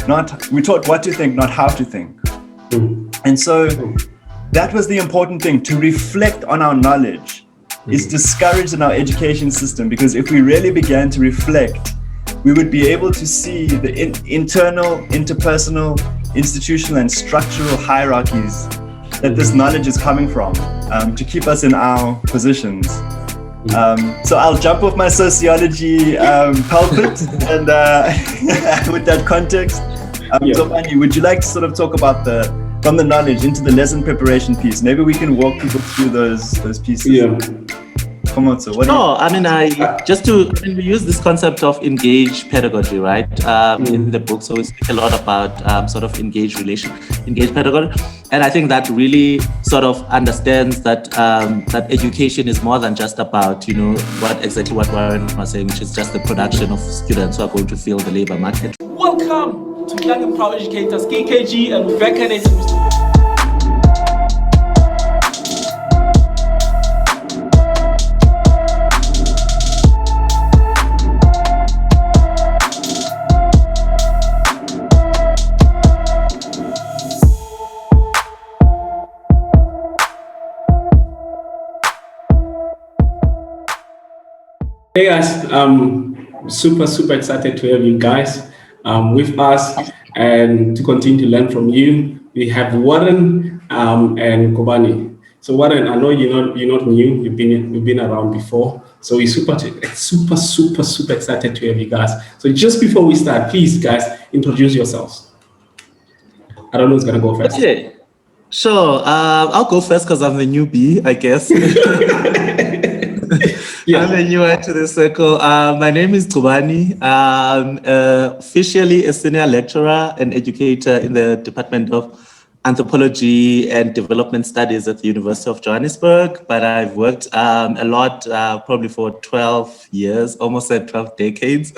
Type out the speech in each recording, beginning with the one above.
we're taught what to think, not how to think. And so that was the important thing, to reflect on our knowledge is discouraged in our education system, because if we really began to reflect, we would be able to see the internal, interpersonal, institutional, and structural hierarchies that this knowledge is coming from, to keep us in our positions. So I'll jump off my sociology pulpit and with that context. Gcobani, would you like to sort of talk about from the knowledge into the lesson preparation piece? Maybe we can walk people through those pieces. Yeah. Come on, so what? No, I mean, we use this concept of engaged pedagogy, right? In the book, so we speak a lot about sort of engaged pedagogy, and I think that really sort of understands that that education is more than just about what Warren was saying, which is just the production of students who are going to fill the labor market. Welcome to Young and Proud Educators, KKG, and Rebecca Native. Hey guys, I'm super excited to have you guys with us and to continue to learn from you. We have Warren and Gcobani. So Warren, I know you're not new. You've been around before. So we're super excited to have you guys. So just before we start, please guys, introduce yourselves. I don't know who's gonna go first. Okay, sure. I'll go first because I'm the newbie, I guess. Yeah. I'm a newer to the circle. My name is Gcobani. I'm officially a senior lecturer and educator in the Department of Anthropology and Development Studies at the University of Johannesburg, but I've worked a lot, probably for 12 years, almost at 12 decades.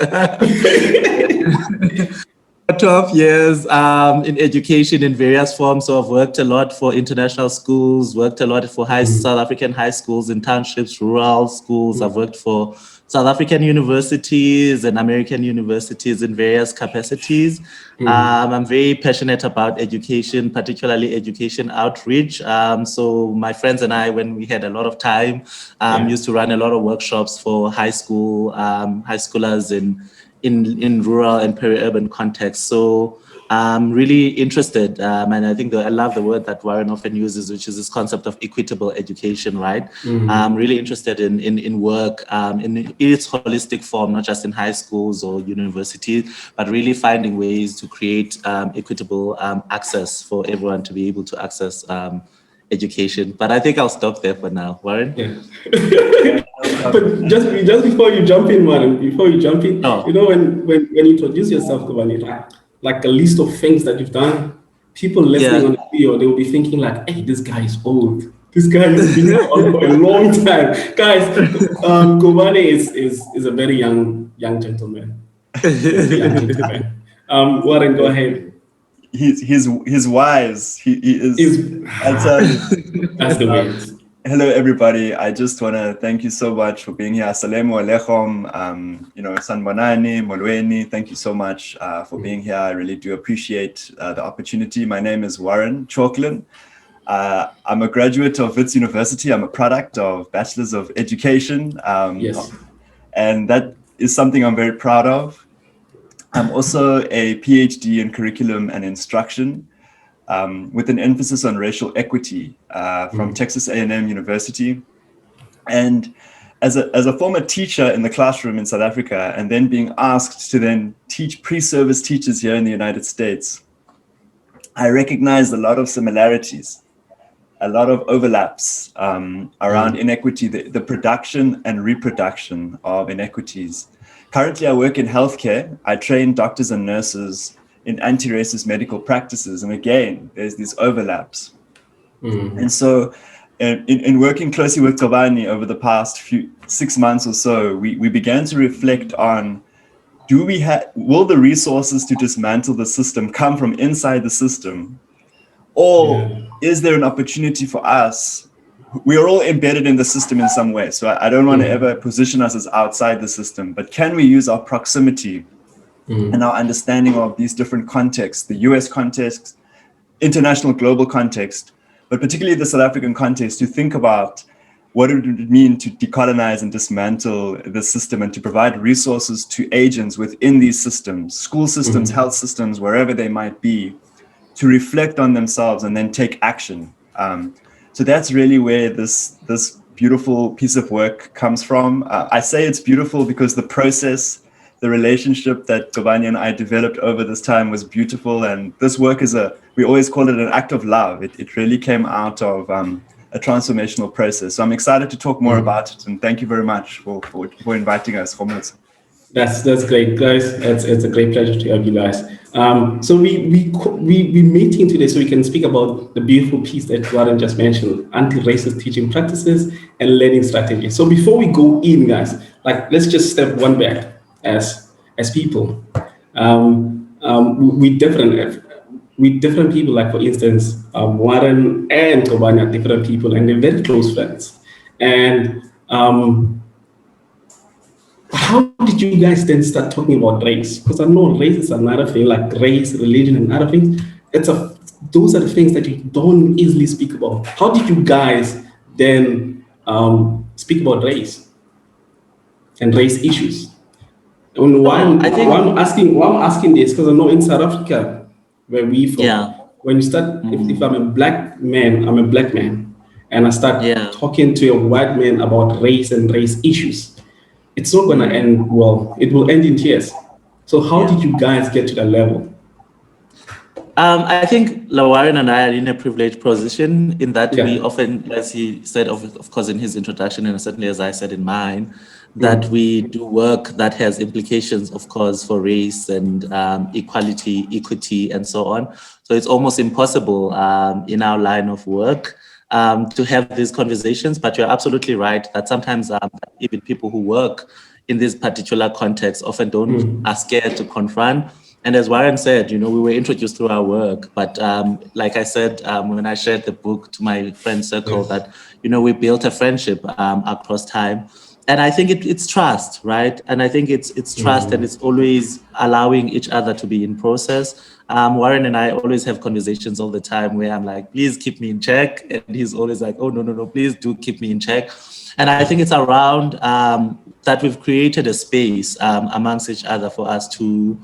12 years in education in various forms. So I've worked a lot for international schools, worked a lot for South African high schools and townships, rural schools. I've worked for South African universities and American universities in various capacities. I'm very passionate about education, particularly education outreach. So my friends and I, when we had a lot of time, used to run a lot of workshops for high schoolers in rural and peri-urban contexts. So I'm really interested, and I think I love the word that Warren often uses, which is this concept of equitable education, right? I'm really interested in work in its holistic form, not just in high schools or universities, but really finding ways to create equitable access for everyone to be able to access education. But I think I'll stop there for now. Warren? Yeah. But just before you jump in, Warren, you know, when you introduce yourself, Gcobani, like a list of things that you've done, people listening on the video, they will be thinking like, hey, this guy is old. This guy has been on for a long time. Guys, Gcobani is a very young gentleman. Warren, go ahead. He's wise. He is. That's the way. Hello, everybody. I just want to thank you so much for being here. Assalamu alaikum. Sanbonani, Molweni. Thank you so much for being here. I really do appreciate the opportunity. My name is Warren Chalklen. I'm a graduate of Wits University. I'm a product of Bachelor's of Education. Yes. And that is something I'm very proud of. I'm also a PhD in curriculum and instruction, with an emphasis on racial equity from Texas A&M University. And as a former teacher in the classroom in South Africa, and then being asked to then teach pre-service teachers here in the United States, I recognized a lot of similarities, a lot of overlaps around inequity, the production and reproduction of inequities. Currently, I work in healthcare. I train doctors and nurses in anti-racist medical practices. And again, there's these overlaps. And so in working closely with Gcobani over the past 6 months or so, we began to reflect on, will the resources to dismantle the system come from inside the system? Or is there an opportunity for us? We are all embedded in the system in some way. So I don't want to ever position us as outside the system, but can we use our proximity and our understanding of these different contexts, the US context, international global context, but particularly the South African context, to think about what it would mean to decolonize and dismantle the system and to provide resources to agents within these systems, school systems, health systems, wherever they might be, to reflect on themselves and then take action. So that's really where this beautiful piece of work comes from. I say it's beautiful because the process, the relationship that Gcobani and I developed over this time was beautiful. And this work is we always call it an act of love. It really came out of a transformational process. So I'm excited to talk more about it. And thank you very much for inviting us. That's great, guys. It's a great pleasure to have you guys. So we're meeting today so we can speak about the beautiful piece that Warren just mentioned, anti-racist teaching practices and learning strategies. So before we go in, guys, let's just step one back as people. We different people, like for instance, Warren and Gcobani are different people and they're very close friends. And how did you guys then start talking about race? Because I know race is another thing, like race, religion, and other things. Those are the things that you don't easily speak about. How did you guys then speak about race and race issues? And why I'm asking this, because I know in South Africa, where we from, when you start, if I'm a black man, I'm a black man, and I start talking to a white man about race and race issues, it's not going to end well. It will end in tears. So how did you guys get to that level? I think Warren and I are in a privileged position in that we often, as he said, of course, in his introduction, and certainly as I said in mine, that we do work that has implications, of course, for race and equality, equity, and so on. So it's almost impossible in our line of work to have these conversations, but you're absolutely right that sometimes even people who work in this particular context often are scared to confront. And as Warren said, we were introduced through our work, but like I said, when I shared the book to my friend circle, that, we built a friendship across time. And I think it's trust, right? And I think it's trust and it's always allowing each other to be in process. Warren and I always have conversations all the time where I'm like, please keep me in check. And he's always like, oh, no, please do keep me in check. And I think it's around that we've created a space amongst each other for us to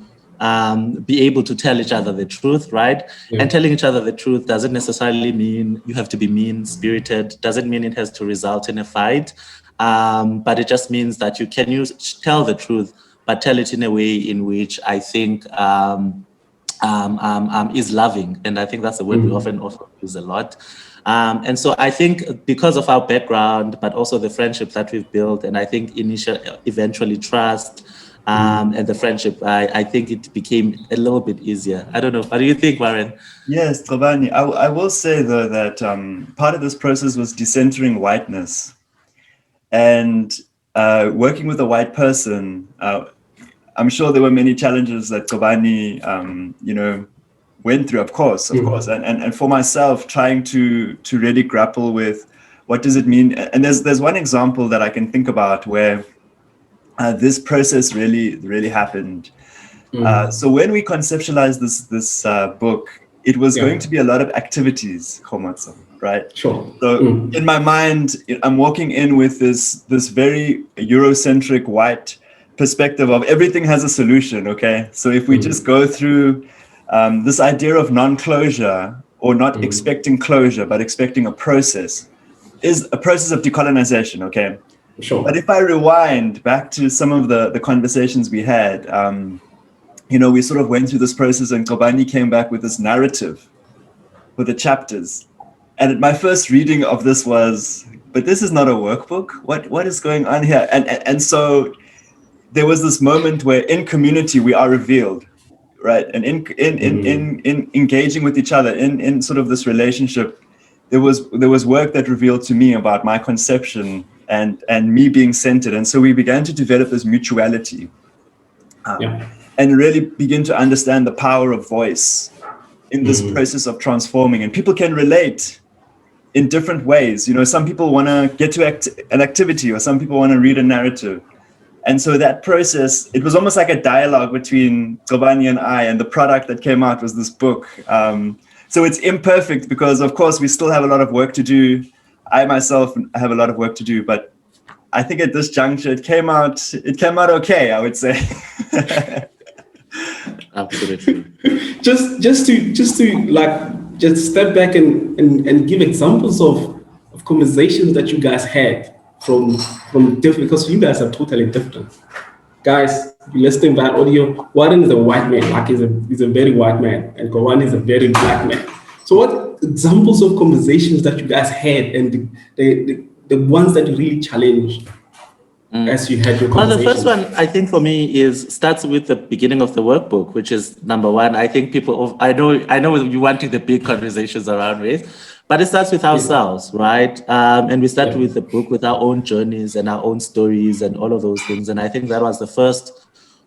be able to tell each other the truth, right? And telling each other the truth doesn't necessarily mean you have to be mean-spirited, doesn't mean it has to result in a fight, but it just means that you can tell the truth, but tell it in a way in which I think is loving. And I think that's the word we often use a lot. And so I think because of our background, but also the friendship that we've built, and I think eventually trust, and the friendship, I think it became a little bit easier. I don't know. What do you think, Warren? Yes, Gcobani. I will say, though, that part of this process was decentering whiteness. And working with a white person, I'm sure there were many challenges that Gcobani, went through, of course. And for myself, trying to really grapple with what does it mean. And there's one example that I can think about where this process really happened. So when we conceptualized this book, it was going to be a lot of activities, right? Sure. So in my mind, I'm walking in with this very Eurocentric white perspective of everything has a solution, okay? So if we just go through this idea of non-closure or not expecting closure, but expecting a process, is a process of decolonization, okay? Sure. But if I rewind back to some of the conversations we had, we sort of went through this process and Gcobani came back with this narrative for the chapters. And my first reading of this was, but this is not a workbook. What is going on here? And so there was this moment where in community we are revealed, right? And in engaging with each other, in sort of this relationship, there was work that revealed to me about my conception and me being centered. And so we began to develop this mutuality and really begin to understand the power of voice in this process of transforming. And people can relate in different ways. Some people want to get to an activity, or some people want to read a narrative. And so that process, it was almost like a dialogue between Gcobani and I, and the product that came out was this book. So it's imperfect because, of course, we still have a lot of work to do. I myself have a lot of work to do, but I think at this juncture, it came out okay, I would say. Absolutely. Just to step back and give examples of conversations that you guys had from different, because you guys are totally different. Guys, listening by audio, Warren is a white man, like he's a very white man, and Gcobani is a very black man. So what examples of conversations that you guys had, and the ones that really challenged as you had your conversations? Well, the first one, I think, for me starts with the beginning of the workbook, which is number one. I think people, I know you wanting the big conversations around race, but it starts with ourselves, right? And we start with the book, with our own journeys and our own stories and all of those things. And I think that was the first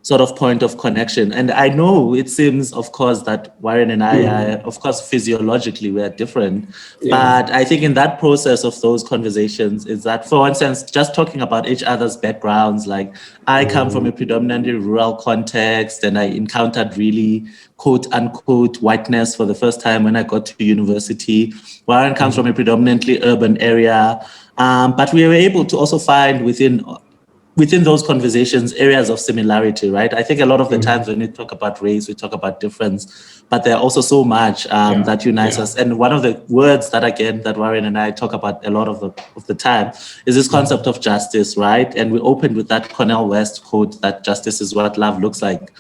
sort of point of connection. And I know it seems, of course, that Warren and I are, of course, physiologically, we are different. But I think in that process of those conversations is that, for instance, just talking about each other's backgrounds, like I come from a predominantly rural context, and I encountered really quote unquote whiteness for the first time when I got to university. Warren comes from a predominantly urban area. But we were able to also find within those conversations, areas of similarity, right? I think a lot of the times when we talk about race, we talk about difference, but there are also so much that unites us. And one of the words that, again, that Warren and I talk about a lot of the time is this concept of justice, right? And we opened with that Cornel West quote that justice is what love looks like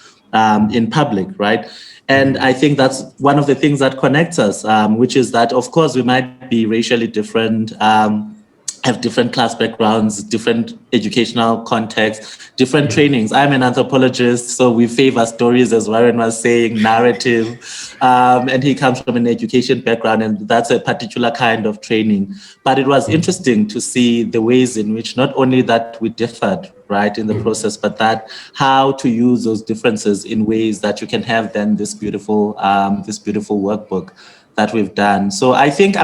in public, right? And I think that's one of the things that connects us, which is that, of course, we might be racially different, have different class backgrounds, different educational contexts, different trainings. I'm an anthropologist, so we favor stories, as Warren was saying, narrative, and he comes from an education background, and that's a particular kind of training. But it was interesting to see the ways in which not only that we differed, right, in the process, but that how to use those differences in ways that you can have then this beautiful workbook that we've done. So I think,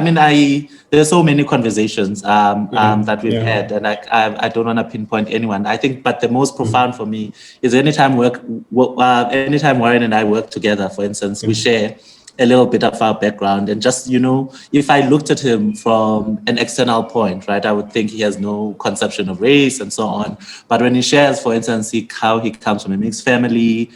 there's so many conversations that we've had, and I don't want to pinpoint anyone. I think, but the most profound for me is anytime Warren and I work together, for instance, we share a little bit of our background, and just, if I looked at him from an external point, right, I would think he has no conception of race and so on. But when he shares, for instance, how he comes from a mixed family,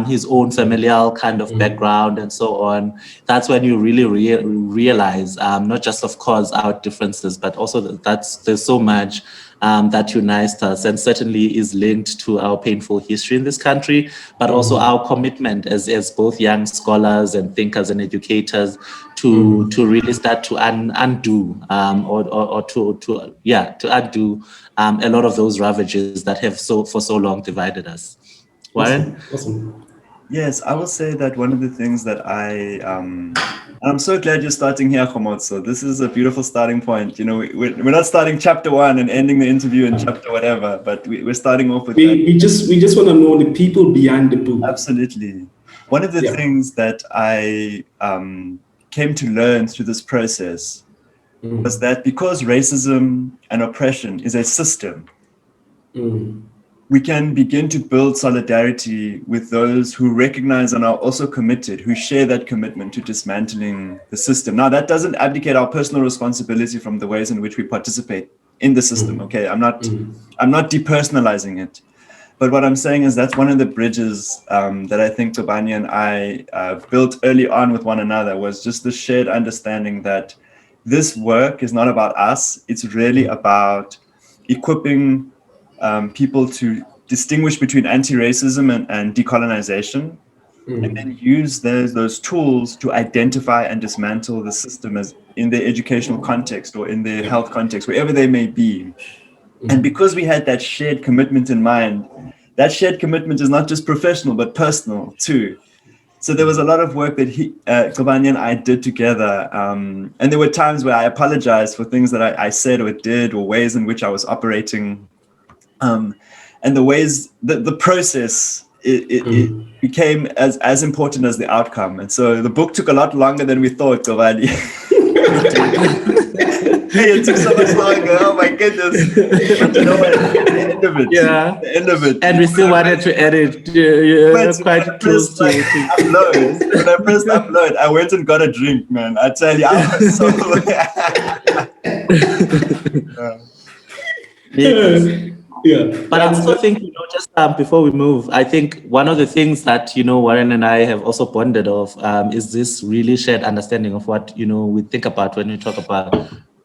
his own familial kind of background and so on, that's when you really realize not just, of course, our differences, but also there's so much that unites us, and certainly is linked to our painful history in this country, but also our commitment as both young scholars and thinkers and educators to really start to undo to undo a lot of those ravages that have for so long divided us. Warren? Awesome. Yes, I will say that one of the things that I'm so glad you're starting here, Khomotso. This is a beautiful starting point. We're not starting chapter 1 and ending the interview in chapter whatever, but we're starting off with we just want to know the people behind the book. Absolutely. One of the things that I came to learn through this process was that because racism and oppression is a system, we can begin to build solidarity with those who recognize and are also committed, who share that commitment to dismantling the system. Now, that doesn't abdicate our personal responsibility from the ways in which we participate in the system, okay? I'm not depersonalizing it. But what I'm saying is that's one of the bridges that I think Gcobani and I built early on with one another, was just the shared understanding that this work is not about us. It's really about equipping people to distinguish between anti-racism and decolonization, and then use those tools to identify and dismantle the system as in their educational context or in their health context, wherever they may be. And because we had that shared commitment in mind, that shared commitment is not just professional, but personal too. So there was a lot of work that Gcobani and I did together. And there were times where I apologized for things that I said or did, or ways in which I was operating. And the ways that the process, it became as important as the outcome. And so the book took a lot longer than we thought, Gcobani. Hey, it took so much longer. Oh my goodness. But you know what? end of it. Yeah. The end of it. And we still wanted to edit quite close to upload. When I pressed upload, I went and got a drink, man. I tell you, I was so Yeah. But I also think, just before we move, I think one of the things that, Warren and I have also bonded of is this really shared understanding of what, we think about when we talk about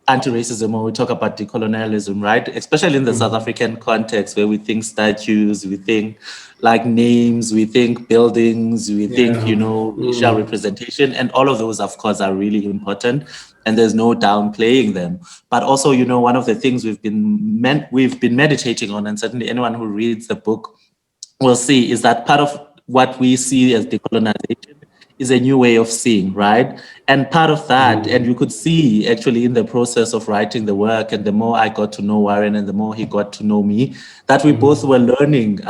anti-racism or we talk about decolonialism, right? Especially in the South African context where we think statues, we think like names, we think buildings, we think, racial representation, and all of those, of course, are really important. And there's no downplaying them. But also, one of the things we've been meditating on, and certainly anyone who reads the book will see, is that part of what we see as decolonization is a new way of seeing, right? And part of that, and you could see actually in the process of writing the work, and the more I got to know Warren and the more he got to know me, that we both were learning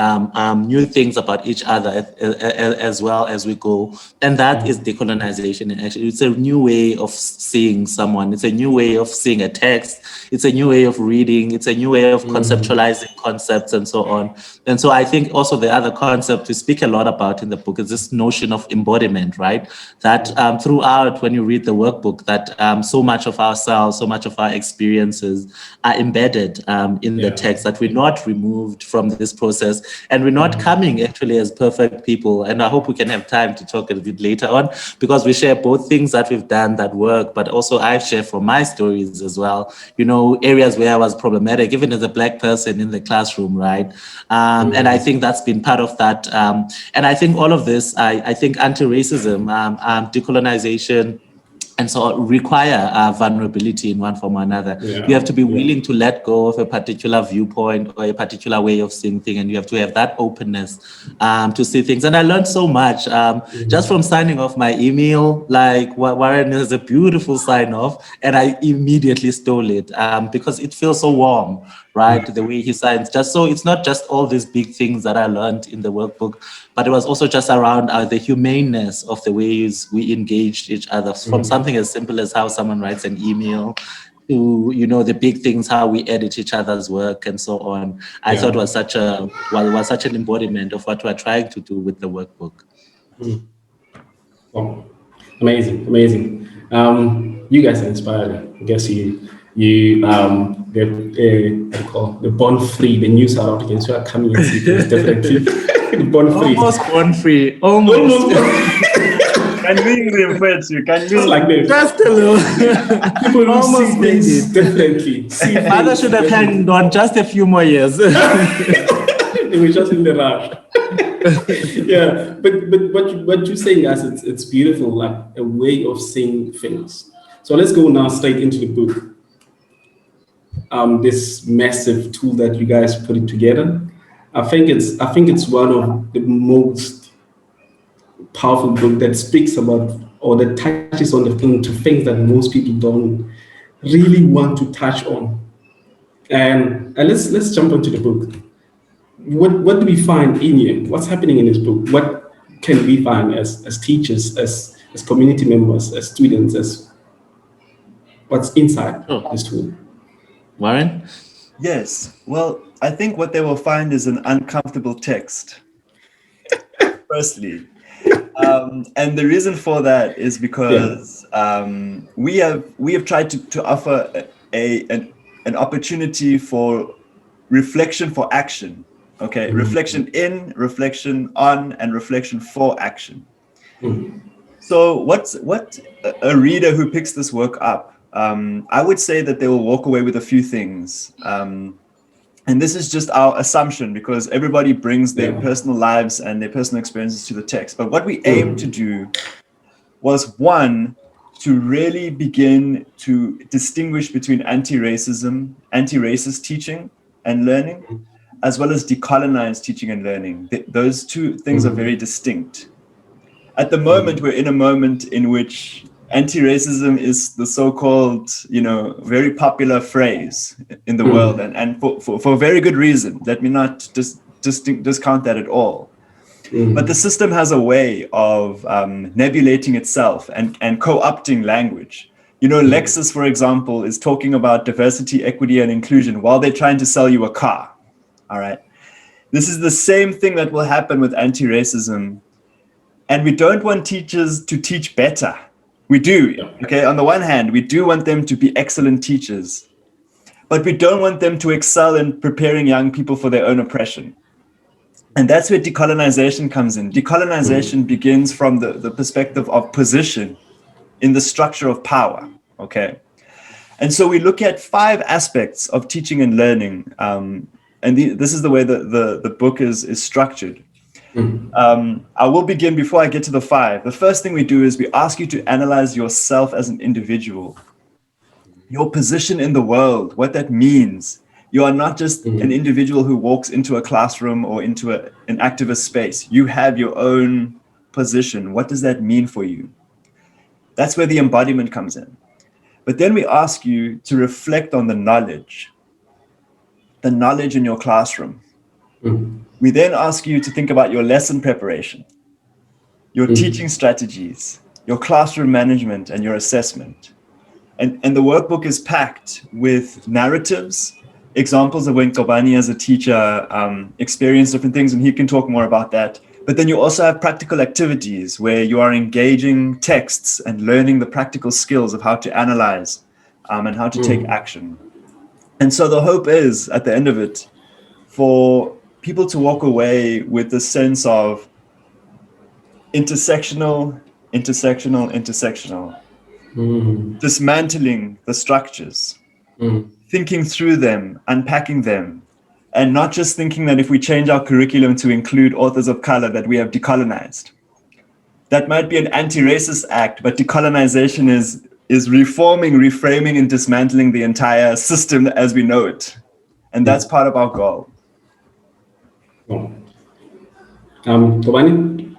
new things about each other as well as we go. And that is decolonization. And actually, it's a new way of seeing someone. It's a new way of seeing a text. It's a new way of reading. It's a new way of conceptualizing concepts and so on. And so I think also the other concept we speak a lot about in the book is this notion of embodiment, right? That throughout, when you read the workbook, that so much of ourselves, so much of our experiences are embedded in the text, that we're not removed from this process, and we're not coming actually as perfect people. And I hope we can have time to talk a bit later on, because we share both things that we've done that work, but also I've shared from my stories as well, areas where I was problematic, even as a Black person in the classroom, right? And I think that's been part of that. And I think all of this, I think anti-racism, decolonization, and so require vulnerability in one form or another. You have to be willing to let go of a particular viewpoint or a particular way of seeing things, and you have to have that openness to see things. And I learned so much just from signing off my email. Like Warren has a beautiful sign off, and I immediately stole it because it feels so warm, right? The way he signs. Just so it's not just all these big things that I learned in the workbook, but it was also just around the humaneness of the ways we engaged each other, from something as simple as how someone writes an email to, the big things, how we edit each other's work and so on. I thought was such an embodiment of what we're trying to do with the workbook. Oh, amazing. You guys are inspiring. I guess the born free, the new South Africans who are coming and see this definitely. Born free. Almost born free. Almost. Can we refer to? Can we like this? Just a little. People almost see things differently. Father should have hanged on just a few more years. They were just in the rush. Yeah, but what you're saying, guys, it's beautiful, like a way of seeing things. So let's go now straight into the book. This massive tool that you guys put it together. I think it's one of the most powerful book that speaks about, or that touches on the things that most people don't really want to touch on. And let's jump into the book. What do we find in here? What's happening in this book? What can we find as teachers, as community members, as students, as what's inside this tool? Warren? Yes. Well, I think what they will find is an uncomfortable text. Firstly. And the reason for that is because we have tried to offer an opportunity for reflection for action. Okay, reflection in, reflection on, and reflection for action. So what a reader who picks this work up, I would say that they will walk away with a few things. And this is just our assumption, because everybody brings their personal lives and their personal experiences to the text. But what we aimed to do was, one, to really begin to distinguish between anti-racism, anti-racist teaching and learning, as well as decolonized teaching and learning. Those two things are very distinct. At the moment, we're in a moment in which anti-racism is the so-called, very popular phrase in the world, and for very good reason. Let me not discount that at all. But the system has a way of nebulating itself and co-opting language. Lexus, for example, is talking about diversity, equity, and inclusion while they're trying to sell you a car. All right. This is the same thing that will happen with anti-racism. And we don't want teachers to teach better. We do, okay? On the one hand, we do want them to be excellent teachers, but we don't want them to excel in preparing young people for their own oppression. And that's where decolonization comes in. Decolonization begins from the perspective of position in the structure of power, okay? And so we look at 5 aspects of teaching and learning. This is the way the book is structured. I will begin before I get to the 5. The first thing we do is we ask you to analyze yourself as an individual, your position in the world, what that means. You are not just an individual who walks into a classroom or into an activist space. You have your own position. What does that mean for you? That's where the embodiment comes in. But then we ask you to reflect on the knowledge in your classroom. We then ask you to think about your lesson preparation, your teaching strategies, your classroom management, and your assessment. And the workbook is packed with narratives, examples of when Gcobani as a teacher experienced different things, and he can talk more about that. But then you also have practical activities where you are engaging texts and learning the practical skills of how to analyze and how to take action. And so the hope is, at the end of it, for people to walk away with the sense of intersectional, dismantling the structures, thinking through them, unpacking them, and not just thinking that if we change our curriculum to include authors of color, that we have decolonized. That might be an anti-racist act, but decolonization is reforming, reframing, and dismantling the entire system as we know it. And that's part of our goal. Gcobani?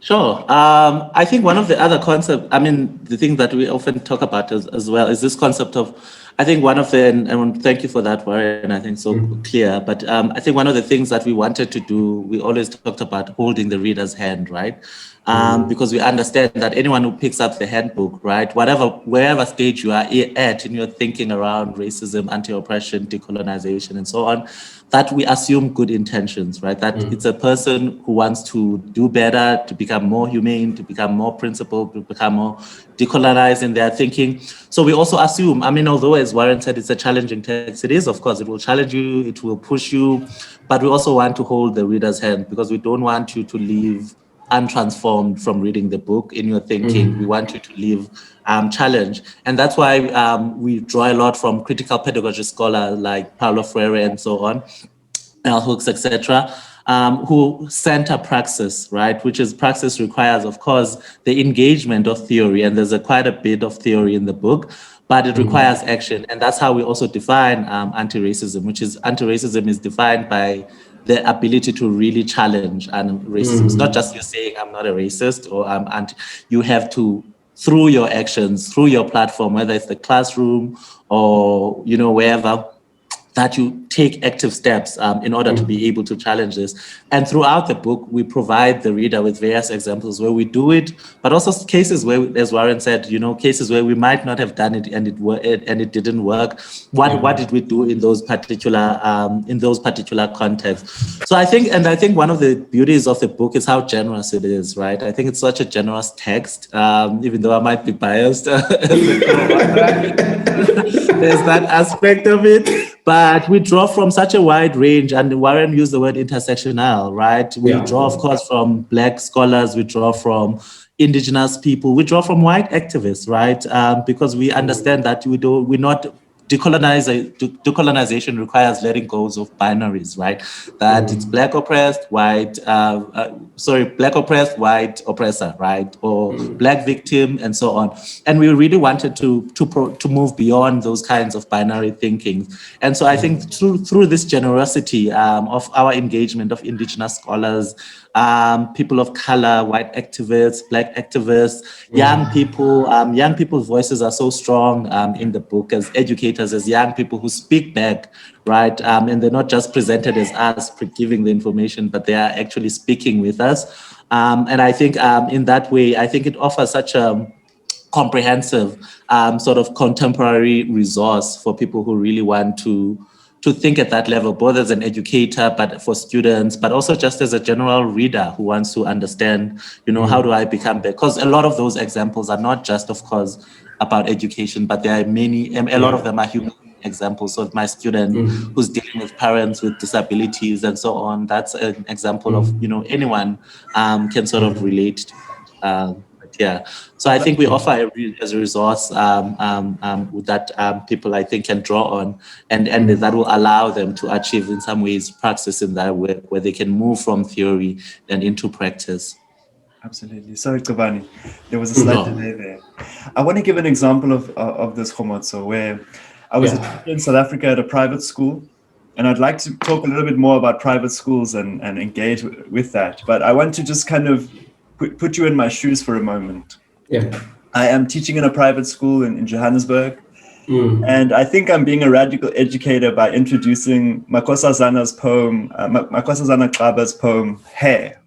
Sure. I think one of the other concepts, the thing that we often talk about as well is this concept of, I think one of the, and thank you for that, Warren, I think so clear, but I think one of the things that we wanted to do, we always talked about holding the reader's hand, right? Because we understand that anyone who picks up the handbook, right, wherever stage you are at in your thinking around racism, anti-oppression, decolonization, and so on, that we assume good intentions, right? That it's a person who wants to do better, to become more humane, to become more principled, to become more decolonized in their thinking. So we also assume, although as Warren said, it's a challenging text, it is, of course, it will challenge you, it will push you, but we also want to hold the reader's hand because we don't want you to leave untransformed from reading the book in your thinking. We want you to leave challenged. And that's why we draw a lot from critical pedagogy scholars like Paulo Freire and so on, Bell Hooks, etc., who center praxis, right? Which is praxis requires, of course, the engagement of theory. And there's quite a bit of theory in the book, but it requires action. And that's how we also define anti-racism, which is anti-racism is defined by the ability to really challenge racism. It's not just you saying, I'm not a racist or I'm anti. You have to, through your actions, through your platform, whether it's the classroom or, wherever, that you take active steps in order to be able to challenge this. And throughout the book, we provide the reader with various examples where we do it, but also cases where, as Warren said, cases where we might not have done it and it didn't work. What did we do in those particular contexts? So I think one of the beauties of the book is how generous it is, right? I think it's such a generous text, even though I might be biased. There's that aspect of it. But we draw from such a wide range, and Warren used the word intersectional, right? We draw, of course, from Black scholars, we draw from indigenous people, we draw from white activists, right? Because we understand that we're not decolonization requires letting go of binaries, right? That it's Black oppressed, white, Black oppressed, white oppressor, right? Or Black victim, and so on. And we really wanted to move beyond those kinds of binary thinking. And so I think through this generosity of our engagement of indigenous scholars, people of color, white activists, Black activists, young people's voices are so strong in the book as educators, as young people who speak back, right? And they're not just presented as us giving the information, but they are actually speaking with us. And I think in that way, I think it offers such a comprehensive sort of contemporary resource for people who really want to think at that level, both as an educator, but for students, but also just as a general reader who wants to understand, how do I become better? Because a lot of those examples are not just, of course, about education, but there are many, a lot of them are human examples. So my student who's dealing with parents with disabilities and so on, that's an example of, anyone can sort of relate to. Yeah, so I think we offer as a resource that people, I think, can draw on, and that will allow them to achieve, in some ways, praxis in their work, where they can move from theory and into practice. Absolutely. Sorry, Gcobani, there was a slight delay there. I want to give an example of this, Khomotso, where I was a teacher in South Africa at a private school, and I'd like to talk a little bit more about private schools and engage with that. But I want to just kind of put you in my shoes for a moment. Yeah. I am teaching in a private school in Johannesburg, and I think I'm being a radical educator by introducing Makhosazana's poem, Makhosazana Xaba's poem, Hair.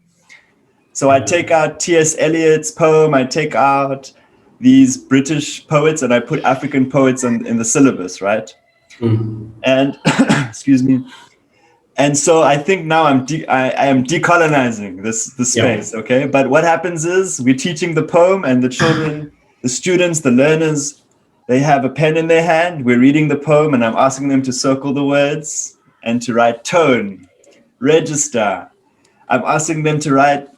So I take out T.S. Eliot's poem, I take out these British poets, and I put African poets in the syllabus, right? And, excuse me. And so I think now I am decolonizing this space, okay? But what happens is we're teaching the poem, and the children, the students, the learners, they have a pen in their hand. We're reading the poem, and I'm asking them to circle the words and to write tone, register. I'm asking them to write,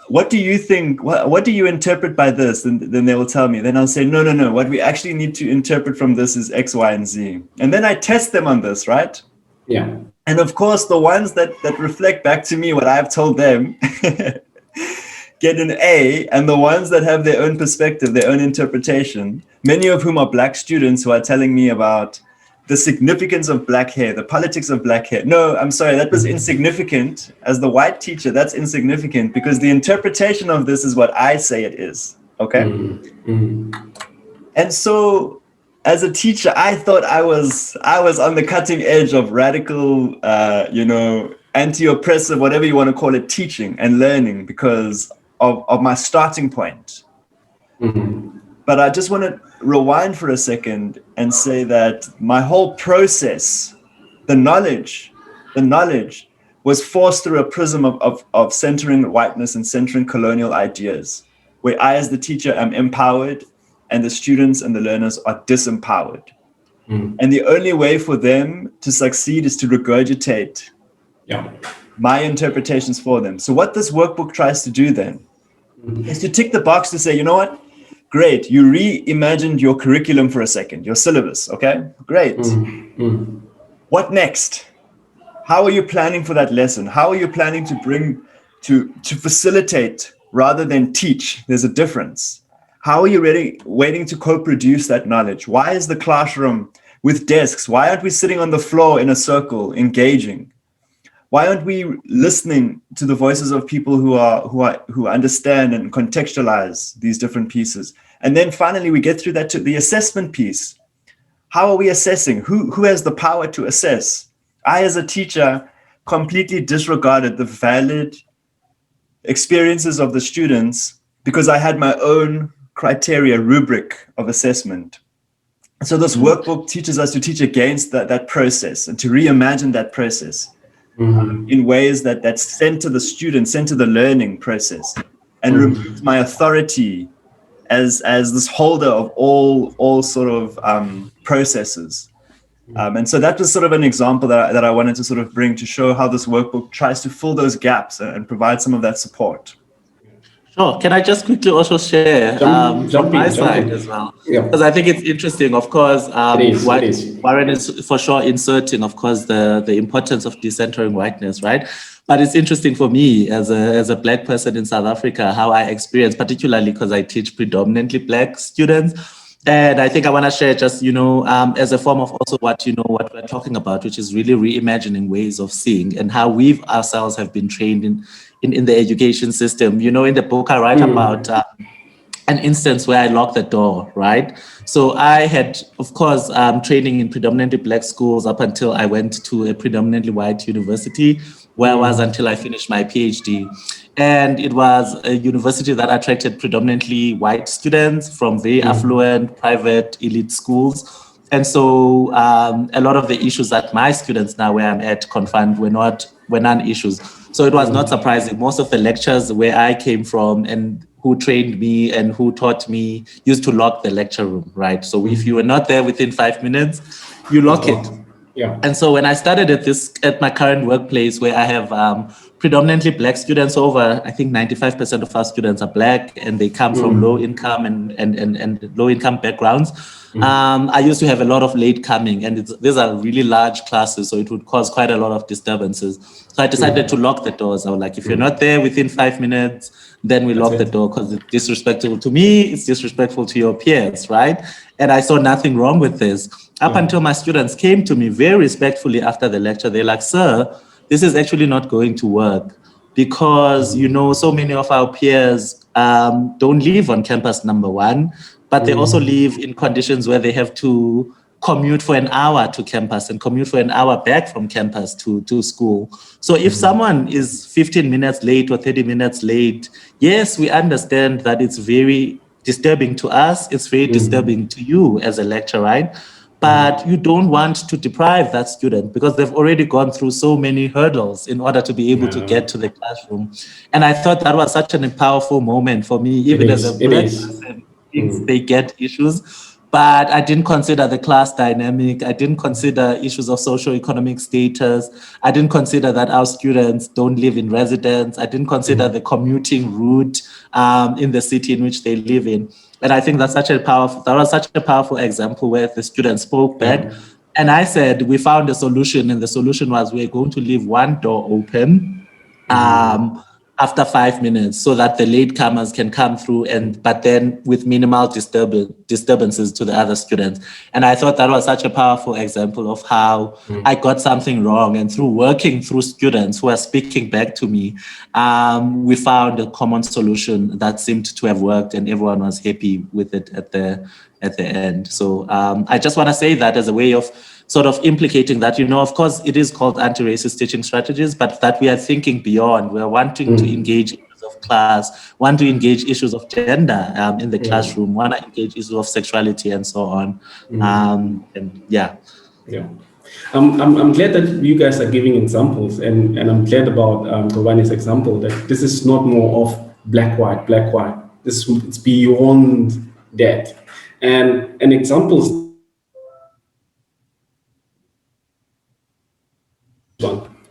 what do you think? What do you interpret by this? And then they will tell me. Then I'll say, no. What we actually need to interpret from this is X, Y, and Z. And then I test them on this, right? Yeah. And of course, the ones that reflect back to me what I've told them get an A, and the ones that have their own perspective, their own interpretation, many of whom are Black students who are telling me about the significance of black hair, the politics of black hair. No, I'm sorry, that was insignificant. As the white teacher, that's insignificant because the interpretation of this is what I say it is, okay? And so, as a teacher, I thought I was on the cutting edge of radical, anti-oppressive, whatever you want to call it, teaching and learning because of my starting point. But I just want to rewind for a second and say that my whole process, the knowledge was forced through a prism of centering whiteness and centering colonial ideas, where I, as the teacher, am empowered and the students and the learners are disempowered. And the only way for them to succeed is to regurgitate my interpretations for them. So what this workbook tries to do then is to tick the box to say, you know what? Great, you reimagined your curriculum for a second, your syllabus, okay? Great. What next? How are you planning for that lesson? How are you planning to bring, to facilitate rather than teach? There's a difference. How are you waiting to co-produce that knowledge? Why is the classroom with desks? Why aren't we sitting on the floor in a circle, engaging? Why aren't we listening to the voices of people who understand and contextualize these different pieces? And then finally, we get through that to the assessment piece. How are we assessing? Who has the power to assess? I, as a teacher, completely disregarded the valid experiences of the students because I had my own criteria, rubric of assessment. So this workbook teaches us to teach against that process and to reimagine that process. In ways that center the student, center the learning process, and removes my authority as this holder of all sort of processes. And so that was sort of an example that I wanted to sort of bring to show how this workbook tries to fill those gaps and provide some of that support. Sure. Can I just quickly also share from my side as well? Because I think it's interesting, of course, Warren is for sure inserting, of course, the importance of decentering whiteness, right? But it's interesting for me as a Black person in South Africa, how I experience, particularly because I teach predominantly Black students. And I think I want to share just, as a form of also what we're talking about, which is really reimagining ways of seeing and how we ourselves have been trained in the education system. In the book I write about an instance where I locked the door, right? So I had, of course, training in predominantly Black schools up until I went to a predominantly white university, where I was until I finished my PhD. And it was a university that attracted predominantly white students from very affluent, private, elite schools. And so a lot of the issues that my students now where I'm at confront were non-issues. So it was not surprising. Most of the lectures where I came from and who trained me and who taught me used to lock the lecture room, right? So if you were not there within 5 minutes, you lock it. Yeah. And so when I started at my current workplace, where I have predominantly Black students, over I think 95% of our students are Black, and they come from low income and low income backgrounds. I used to have a lot of late coming, and these are really large classes, so it would cause quite a lot of disturbances. So I decided to lock the doors. I was like, if you're not there within 5 minutes, then we lock the door, because it's disrespectful to me, it's disrespectful to your peers, right? And I saw nothing wrong with this. Up until my students came to me very respectfully after the lecture. They're like, sir, this is actually not going to work, because, you know, so many of our peers don't live on campus, number one, but they also live in conditions where they have to commute for an hour to campus and commute for an hour back from campus to school. So if someone is 15 minutes late or 30 minutes late, yes, we understand that it's very disturbing to us. It's very disturbing to you as a lecturer, right? But you don't want to deprive that student, because they've already gone through so many hurdles in order to be able to get to the classroom. And I thought that was such a powerful moment for me, even as a Black person. They get issues, but I didn't consider the class dynamic. I didn't consider issues of socioeconomic status. I didn't consider that our students don't live in residence. I didn't consider the commuting route in the city in which they live in. And I think that was such a powerful example where the students spoke back. And I said, we found a solution, and the solution was we're going to leave one door open after 5 minutes, so that the latecomers can come through, but then with minimal disturbances to the other students. And I thought that was such a powerful example of how I got something wrong, and through working through students who are speaking back to me, we found a common solution that seemed to have worked, and everyone was happy with it at the end. So I just want to say that as a way of sort of implicating that, you know, of course, it is called anti-racist teaching strategies, but that we are thinking beyond. We're wanting to engage issues of class, want to engage issues of gender in the classroom, want to engage issues of sexuality and so on. I'm glad that you guys are giving examples, and I'm glad about Gcobani's example, that this is not more of black, white. It's beyond that. And examples.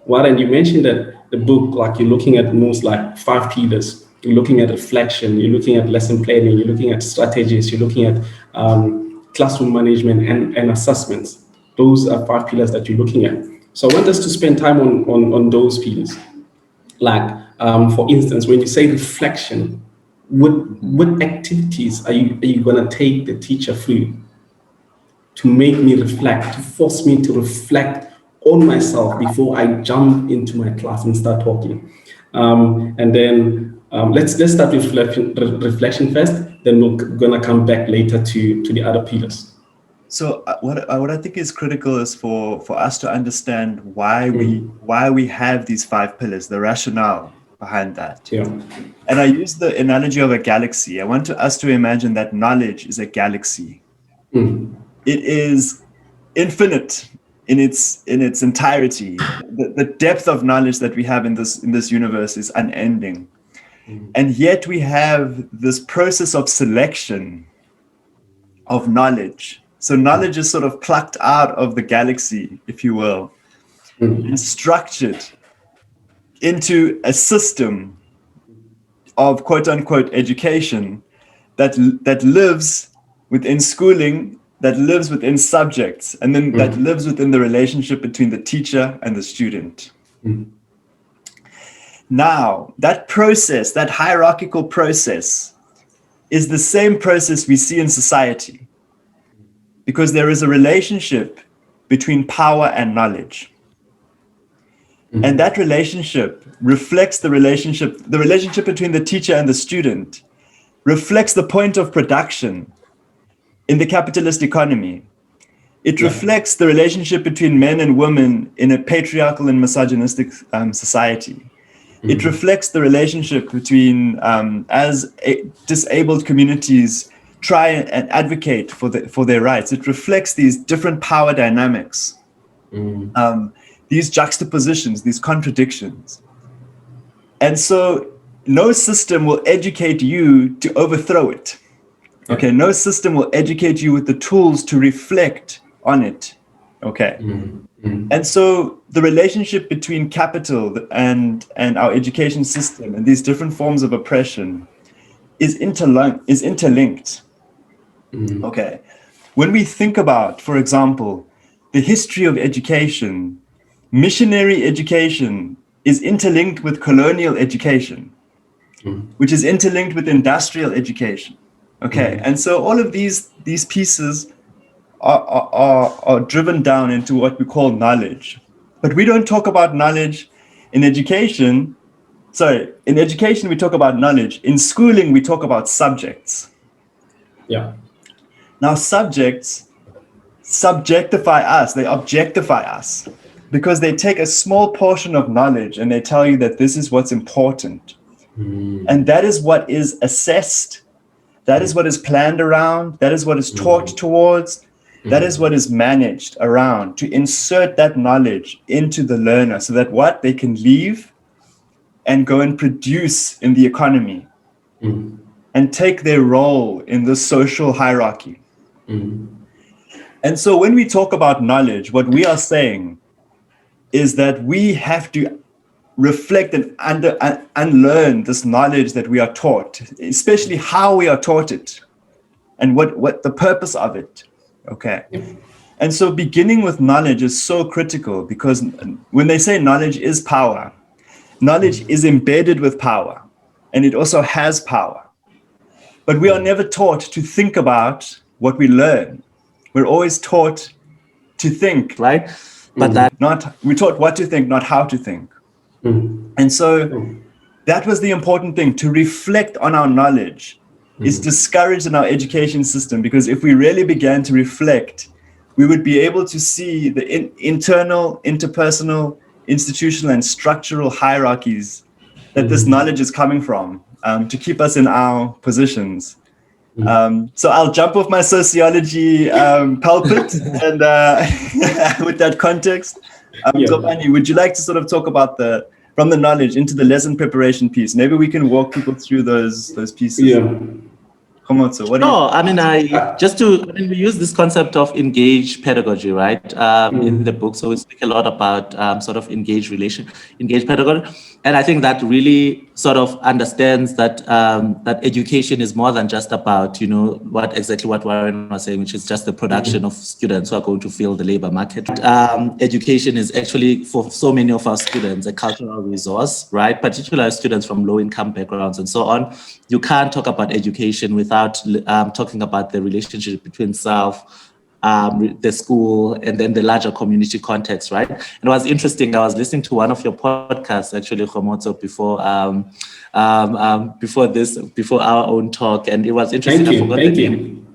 Warren, you mentioned that the book, like, you're looking at most like 5 pillars. You're looking at reflection, you're looking at lesson planning, you're looking at strategies, you're looking at classroom management and assessments. Those are 5 pillars that you're looking at. So I want us to spend time on those pillars. Like, for instance, when you say reflection, what activities are you going to take the teacher through to make me reflect, to force me to reflect on myself before I jump into my class and start talking? And then let's start with reflection first, then we're gonna come back later to the other pillars. So what I think is critical is for us to understand why we have these 5 pillars, the rationale behind that. Yeah. And I use the analogy of a galaxy. I want us to imagine that knowledge is a galaxy. It is infinite in its entirety. The depth of knowledge that we have in this universe is unending. And yet we have this process of selection of knowledge. So knowledge is sort of plucked out of the galaxy, if you will, and structured into a system of quote unquote education that lives within schooling, that lives within subjects, and then that lives within the relationship between the teacher and the student. Now, that process, that hierarchical process, is the same process we see in society, because there is a relationship between power and knowledge. And that relationship reflects the relationship between the teacher and the student, reflects the point of production in the capitalist economy. It reflects the relationship between men and women in a patriarchal and misogynistic society. It reflects the relationship between, as disabled communities try and advocate for their rights. It reflects these different power dynamics, these juxtapositions, these contradictions. And so no system will educate you to overthrow it. Okay, no system will educate you with the tools to reflect on it. Okay. And so the relationship between capital and our education system and these different forms of oppression is interlinked. Okay. When we think about, for example, the history of education, missionary education is interlinked with colonial education, which is interlinked with industrial education. Okay. And so all of these pieces are driven down into what we call knowledge. But we don't talk about knowledge in education. Sorry, in education, we talk about knowledge. In schooling, we talk about subjects. Yeah. Now, subjects subjectify us, they objectify us, because they take a small portion of knowledge and they tell you that this is what's important. And that is what is assessed. That is what is planned around. That is what is taught towards. That is what is managed around to insert that knowledge into the learner so that what they can leave and go and produce in the economy and take their role in the social hierarchy. And so when we talk about knowledge, what we are saying is that we have to reflect and unlearn this knowledge that we are taught, especially how we are taught it and what the purpose of it. Okay. And so beginning with knowledge is so critical, because when they say knowledge is power, knowledge is embedded with power, and it also has power. But we are never taught to think about what we learn. We're always taught to think. Right? But we're taught what to think, not how to think. And so that was the important thing, to reflect on our knowledge is discouraged in our education system, because if we really began to reflect, we would be able to see the internal, interpersonal, institutional, and structural hierarchies that this knowledge is coming from, to keep us in our positions. So I'll jump off my sociology pulpit and with that context. Gcobani, would you like to sort of talk about from the knowledge into the lesson preparation piece? Maybe we can walk people through those pieces. Yeah. Come on, so what do you... No, I mean, we use this concept of engaged pedagogy, right, in the book. So we speak a lot about sort of engaged pedagogy. And I think that really sort of understands that that education is more than just about, exactly what Warren was saying, which is just the production of students who are going to fill the labor market. Education is actually, for so many of our students, a cultural resource, right? Particularly students from low-income backgrounds and so on. You can't talk about education without talking about the relationship between self, the school, and then the larger community context, right? And it was interesting. I was listening to one of your podcasts, actually, Khomotso, before our own talk, and it was interesting. I forgot the name.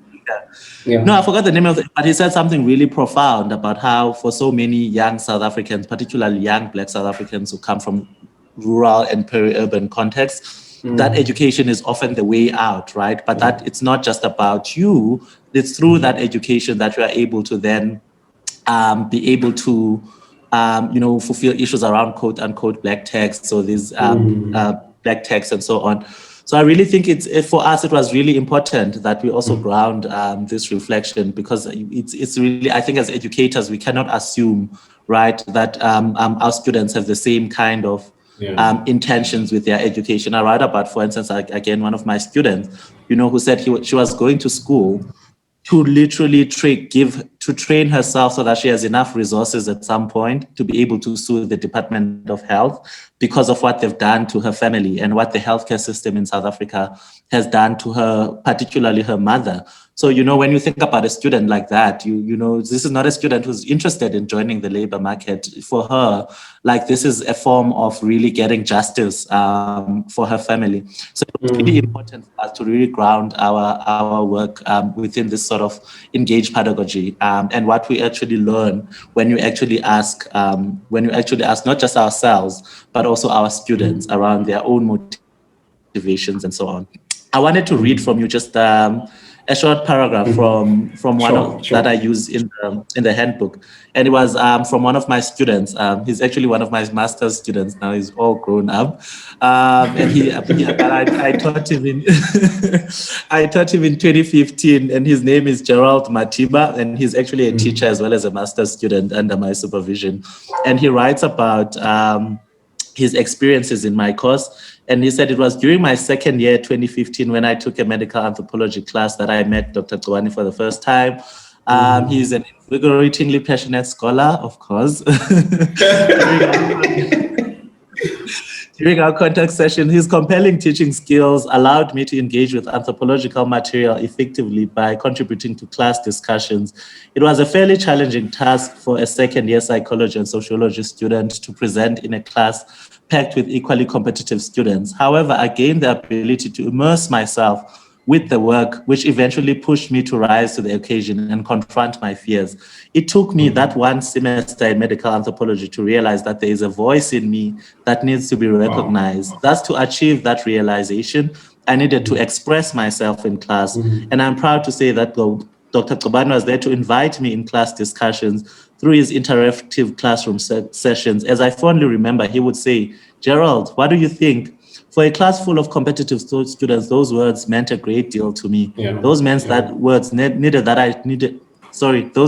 Yeah. No, I forgot the name of it, but he said something really profound about how, for so many young South Africans, particularly young Black South Africans who come from rural and peri-urban contexts, that education is often the way out, right? But that it's not just about you. It's through that education that you are able to then be able to, fulfill issues around quote unquote black texts, so these black texts and so on. So I really think for us, it was really important that we also ground this reflection, because it's really, I think as educators, we cannot assume, right, that our students have the same kind of intentions with their education. I write about, for instance, again, one of my students, who said she was going to school to literally train herself so that she has enough resources at some point to be able to sue the Department of Health because of what they've done to her family and what the healthcare system in South Africa has done to her, particularly her mother. So, when you think about a student like that, this is not a student who's interested in joining the labor market. For her, like, this is a form of really getting justice for her family. So it's really important for us to really ground our work within this sort of engaged pedagogy and what we actually learn when you actually ask not just ourselves, but also our students around their own motivations and so on. I wanted to read from you just a a short paragraph from one that I use in the handbook, and it was from one of my students. He's actually one of my master's students now. He's all grown up, and I taught him in I taught him in 2015, and his name is Gerald Matiba, and he's actually a teacher as well as a master's student under my supervision, and he writes about his experiences in my course. And he said it was during my second year, 2015, when I took a medical anthropology class that I met Dr. Gcobani for the first time. He's an invigoratingly passionate scholar, of course. During our contact session, his compelling teaching skills allowed me to engage with anthropological material effectively by contributing to class discussions. It was a fairly challenging task for a second-year psychology and sociology student to present in a class packed with equally competitive students. However, I gained the ability to immerse myself with the work, which eventually pushed me to rise to the occasion and confront my fears. It took me that one semester in medical anthropology to realize that there is a voice in me that needs to be recognized. Thus, to achieve that realization, I needed to express myself in class. And I'm proud to say that Dr. Gcobani was there to invite me in class discussions through his interactive classroom sessions. As I fondly remember, he would say, "Gerald, what do you think?" For a class full of competitive students, those words meant a great deal to me. Those meant that those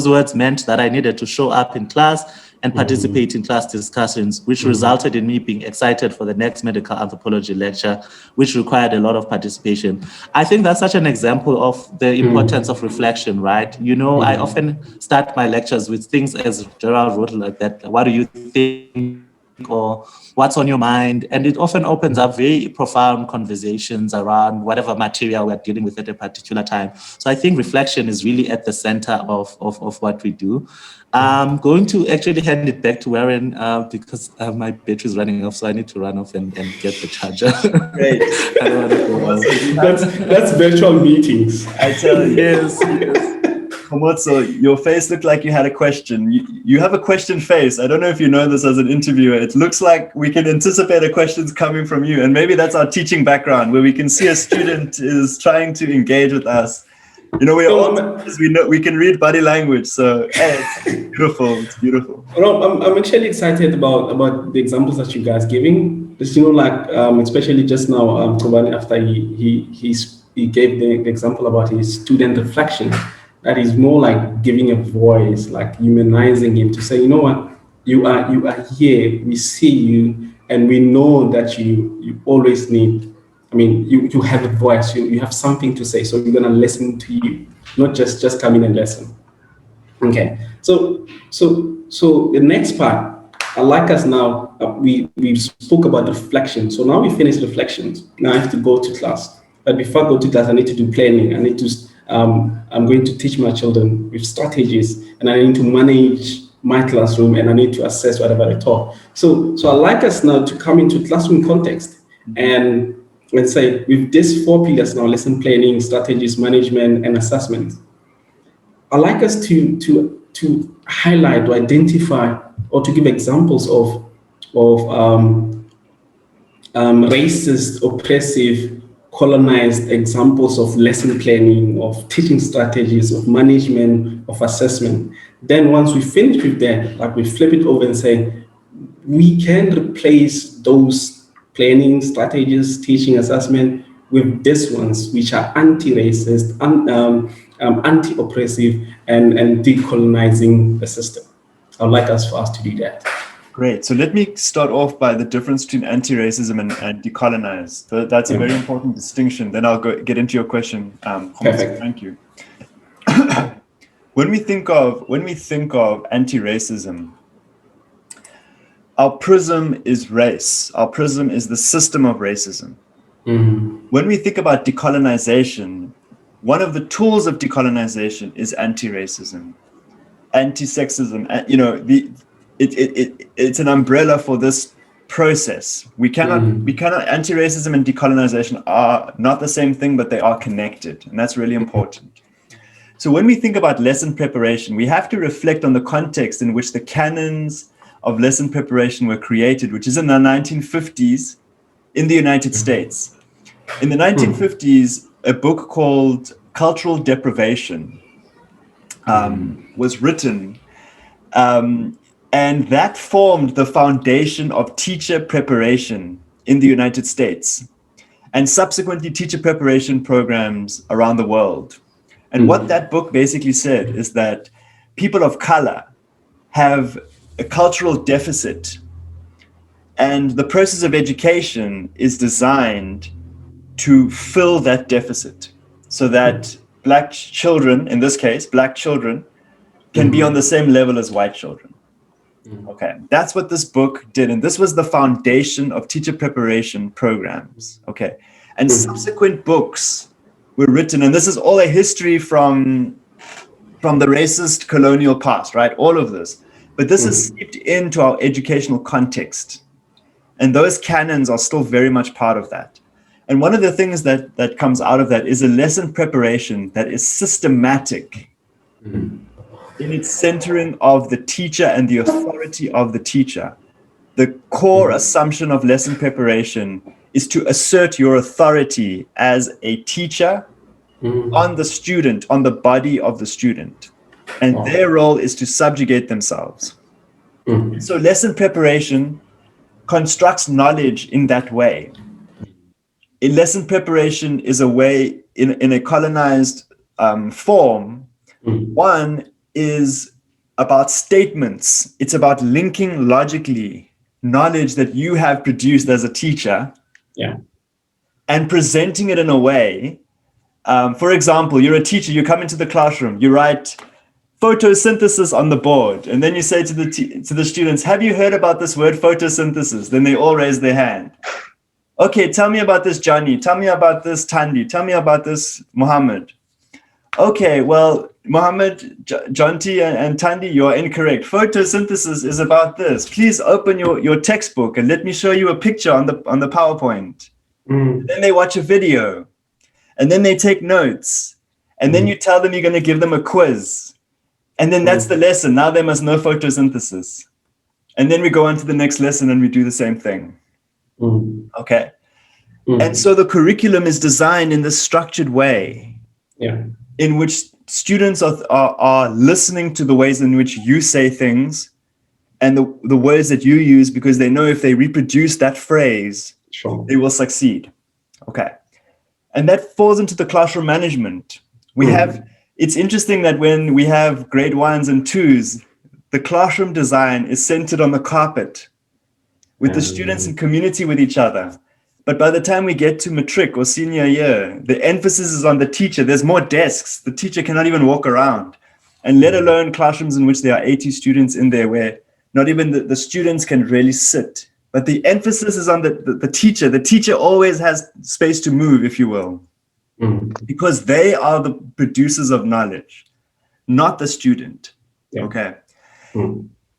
words meant that I needed to show up in class and participate in class discussions, which resulted in me being excited for the next medical anthropology lecture, which required a lot of participation. I think that's such an example of the importance of reflection, right? You know, I often start my lectures with things as Gerald wrote like that. What do you think? Or what's on your mind? And it often opens up very profound conversations around whatever material we're dealing with at a particular time. So I think reflection is really at the center of what we do. I'm going to actually hand it back to Warren because my battery is running off, so I need to run off and get the charger. Great. I don't want to go that's virtual meetings. I tell you. Yes. Komotso, your face looked like you had a question. You have a question face. I don't know if you know this as an interviewer. It looks like we can anticipate a questions coming from you. And maybe that's our teaching background, where we can see a student is trying to engage with us. You know, we can read body language. So hey, it's beautiful. It's beautiful. Well, I'm actually excited about the examples that you guys giving. Just, you know, like especially just now, Gcobani, after he gave the example about his student reflection. That is more like giving a voice, like humanizing him to say, you know what, you are here, we see you, and we know that you always need, I mean, you have a voice, you have something to say, so we're gonna listen to you, not just come in and listen. Okay, so the next part, I like us now, we spoke about reflection, so now we finished reflections, now I have to go to class. But before I go to class, I need to do planning, I need to, I'm going to teach my children with strategies, and I need to manage my classroom, and I need to assess whatever I taught. So I like us now to come into classroom context and let's say with these 4 pillars now: lesson planning, strategies, management, and assessment. I like us to highlight or identify or to give examples of racist, oppressive, colonized examples of lesson planning, of teaching strategies, of management, of assessment. Then once we finish with that, like we flip it over and say, we can replace those planning strategies, teaching, assessment with these ones, which are anti-racist, anti-oppressive, and decolonizing the system. I'd like for us to do that. Great. So let me start off by the difference between anti-racism and decolonized. That's a very important distinction. Then I'll get into your question. Perfect. Thank you. When we think of anti-racism, our prism is race. Our prism is the system of racism. When we think about decolonization, one of the tools of decolonization is anti-racism, anti-sexism. You know, it's an umbrella for this process. We cannot anti-racism and decolonization are not the same thing, but they are connected, and that's really important. So when we think about lesson preparation, we have to reflect on the context in which the canons of lesson preparation were created, which is in the 1950s in the United States. In the 1950s, a book called cultural deprivation was written, and that formed the foundation of teacher preparation in the United States, and subsequently teacher preparation programs around the world. And what that book basically said is that people of color have a cultural deficit, and the process of education is designed to fill that deficit so that Black children, in this case, Black children, can be on the same level as white children. Okay, that's what this book did. And this was the foundation of teacher preparation programs. Okay, and subsequent books were written, and this is all a history from the racist colonial past, right? All of this. But this is seeped into our educational context. And those canons are still very much part of that. And one of the things that comes out of that is a lesson preparation that is systematic in its centering of the teacher and the authority of the teacher. The core assumption of lesson preparation is to assert your authority as a teacher on the student, on the body of the student. And their role is to subjugate themselves. So lesson preparation constructs knowledge in that way. In lesson preparation is a way, in a colonized form, one is about statements. It's about linking logically knowledge that you have produced as a teacher, and presenting it in a way. For example, you're a teacher, you come into the classroom, you write photosynthesis on the board, and then you say to the students, have you heard about this word photosynthesis? Then they all raise their hand. Okay, tell me about this, Johnny. Tell me about this, Tandi. Tell me about this, Muhammad. Okay, well, Muhammad, Jonty, and Tandi, you're incorrect. Photosynthesis is about this. Please open your textbook and let me show you a picture on the PowerPoint. Then they watch a video, and then they take notes, and then you tell them you're going to give them a quiz. And then that's the lesson. Now they must know photosynthesis. And then we go on to the next lesson and we do the same thing. Okay. And so the curriculum is designed in this structured way, in which students are listening to the ways in which you say things and the words that you use, because they know if they reproduce that phrase, they will succeed. Okay. And that falls into the classroom management. It's interesting that when we have grade 1s and 2s, the classroom design is centered on the carpet with the students in community with each other. But by the time we get to matric or senior year, the emphasis is on the teacher. There's more desks. The teacher cannot even walk around. And let alone classrooms in which there are 80 students in there where not even the students can really sit. But the emphasis is on the teacher. The teacher always has space to move, if you will, because they are the producers of knowledge, not the student. Okay.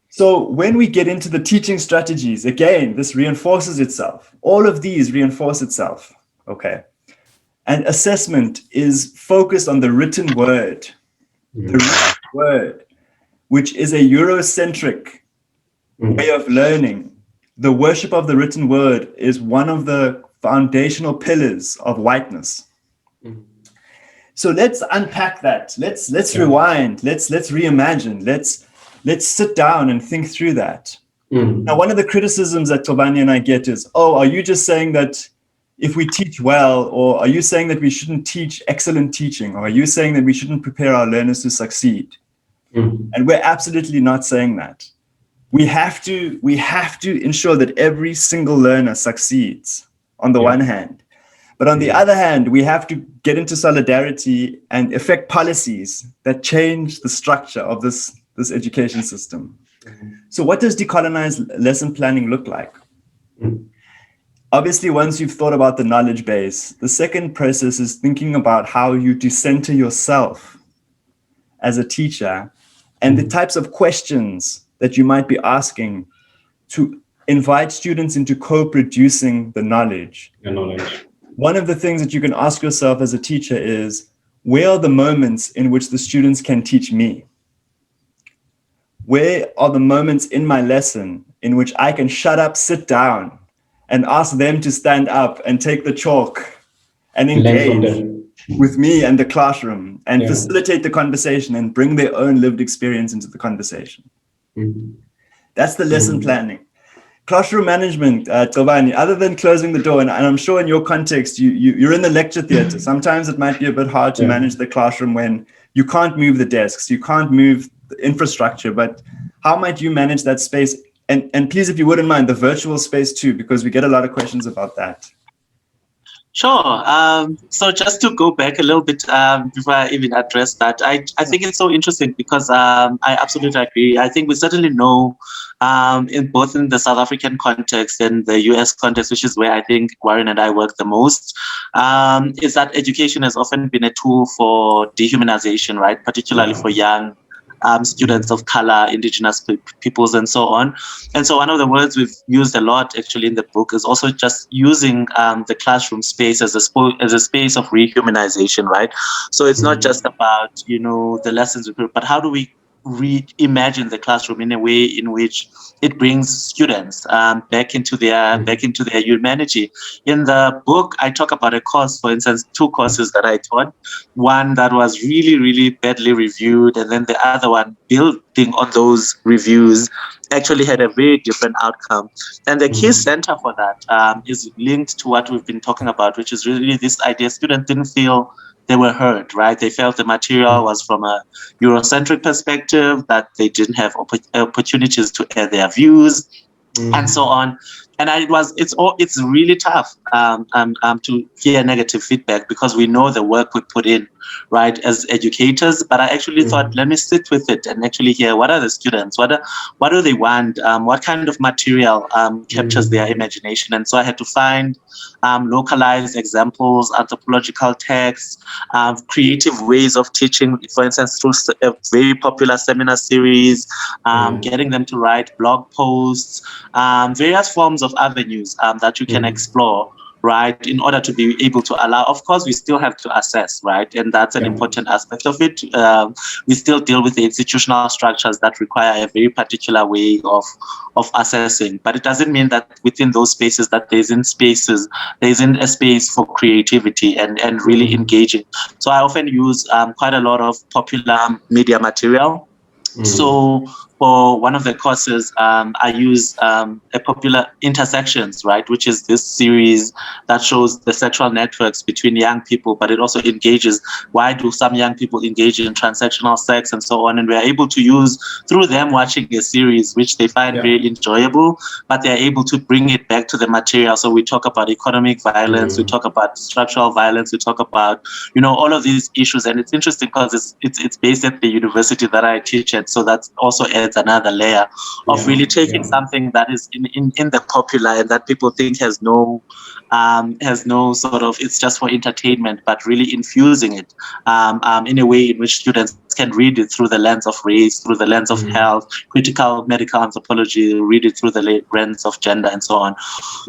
So when we get into the teaching strategies, again, this reinforces itself. All of these reinforce itself. Okay. And assessment is focused on the written word. The written word, which is a Eurocentric way of learning. The worship of the written word is one of the foundational pillars of whiteness. So let's unpack that. Let's rewind. Let's reimagine. Let's sit down and think through that. Now, one of the criticisms that Gcobani and I get is, are you just saying that if we teach well, or are you saying that we shouldn't teach excellent teaching, or are you saying that we shouldn't prepare our learners to succeed? And we're absolutely not saying that. We have to ensure that every single learner succeeds on the one hand. But on the other hand, we have to get into solidarity and effect policies that change the structure of this education system. So what does decolonized lesson planning look like? Obviously, once you've thought about the knowledge base, the second process is thinking about how you decenter yourself as a teacher and the types of questions that you might be asking to invite students into co-producing the knowledge. One of the things that you can ask yourself as a teacher is, where are the moments in which the students can teach me? Where are the moments in my lesson in which I can shut up, sit down, and ask them to stand up and take the chalk and engage with me and the classroom and Yeah. facilitate the conversation and bring their own lived experience into the conversation. That's the lesson planning. Classroom management, Gcobani, other than closing the door, and I'm sure in your context, you're in the lecture theatre. Sometimes it might be a bit hard to manage the classroom when you can't move the desks, you can't move the infrastructure, but how might you manage that space? And please, if you wouldn't mind, the virtual space too, because we get a lot of questions about that. Sure. So just to go back a little bit before I even address that, I think it's so interesting because I absolutely agree. I think we certainly know in both in the South African context and the US context, which is where I think Warren and I work the most, is that education has often been a tool for dehumanization, right? Particularly for young students of color, indigenous peoples, and so on. And so one of the words we've used a lot actually in the book is also just using the classroom space as a space of rehumanization, right? So it's not just about, the lessons, but how do we reimagine the classroom in a way in which it brings students back into their humanity. In the book, I talk about a course, for instance, 2 courses that I taught. One that was really, really badly reviewed, and then the other one, building on those reviews, actually had a very different outcome. And the key center for that is linked to what we've been talking about, which is really this idea students didn't feel they were heard, right? They felt the material was from a Eurocentric perspective, that they didn't have opportunities to air their views, and so on. And it's really tough to hear negative feedback because we know the work we put in, right, as educators. But I actually thought, let me sit with it and actually hear what are the students, what do they want, what kind of material captures their imagination. And so I had to find localized examples, anthropological texts, creative ways of teaching, for instance, through a very popular seminar series, getting them to write blog posts, various forms of avenues that you can explore, right, in order to be able to allow. Of course, we still have to assess, right, and that's an important aspect of it. We still deal with the institutional structures that require a very particular way of assessing, but it doesn't mean that within those spaces that there isn't a space for creativity and really engaging. So I often use quite a lot of popular media material. So for one of the courses, I use a popular Intersections, right, which is this series that shows the sexual networks between young people, but it also engages why do some young people engage in transactional sex and so on. And we're able to use, through them watching a series, which they find very enjoyable, but they're able to bring it back to the material. So we talk about economic violence, we talk about structural violence, we talk about, all of these issues. And it's interesting because it's based at the university that I teach at. So that also adds another layer of really taking something that is in the popular and that people think has no sort of, it's just for entertainment, but really infusing it in a way in which students can read it through the lens of race, through the lens of health, critical medical anthropology, read it through the lens of gender and so on.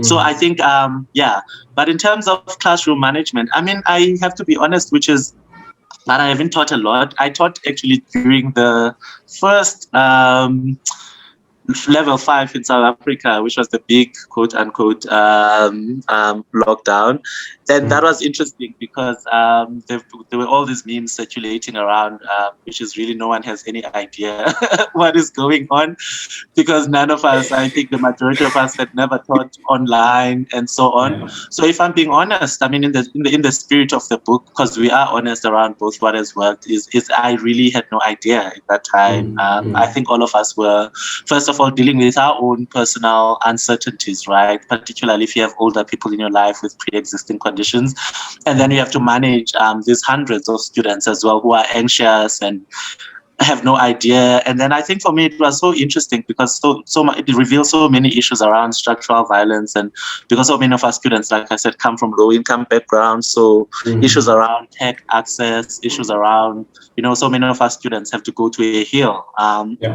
So I think, but in terms of classroom management, I mean, I have to be honest, which is that I haven't taught a lot. I taught actually during the first level 5 in South Africa, which was the big quote unquote lockdown. And that was interesting because there were all these memes circulating around, which is really no one has any idea what is going on, because none of us, I think the majority of us, had never taught online and so on. So if I'm being honest, I mean, in the spirit of the book, because we are honest around both what has worked, is I really had no idea at that time. I think all of us were, first of all, dealing with our own personal uncertainties, right? Particularly if you have older people in your life with pre-existing conditions. And then you have to manage these hundreds of students as well who are anxious and have no idea. And then I think for me it was so interesting because it reveals so many issues around structural violence, and because so many of our students, like I said, come from low income backgrounds, so issues around tech access, issues around, so many of our students have to go to a hill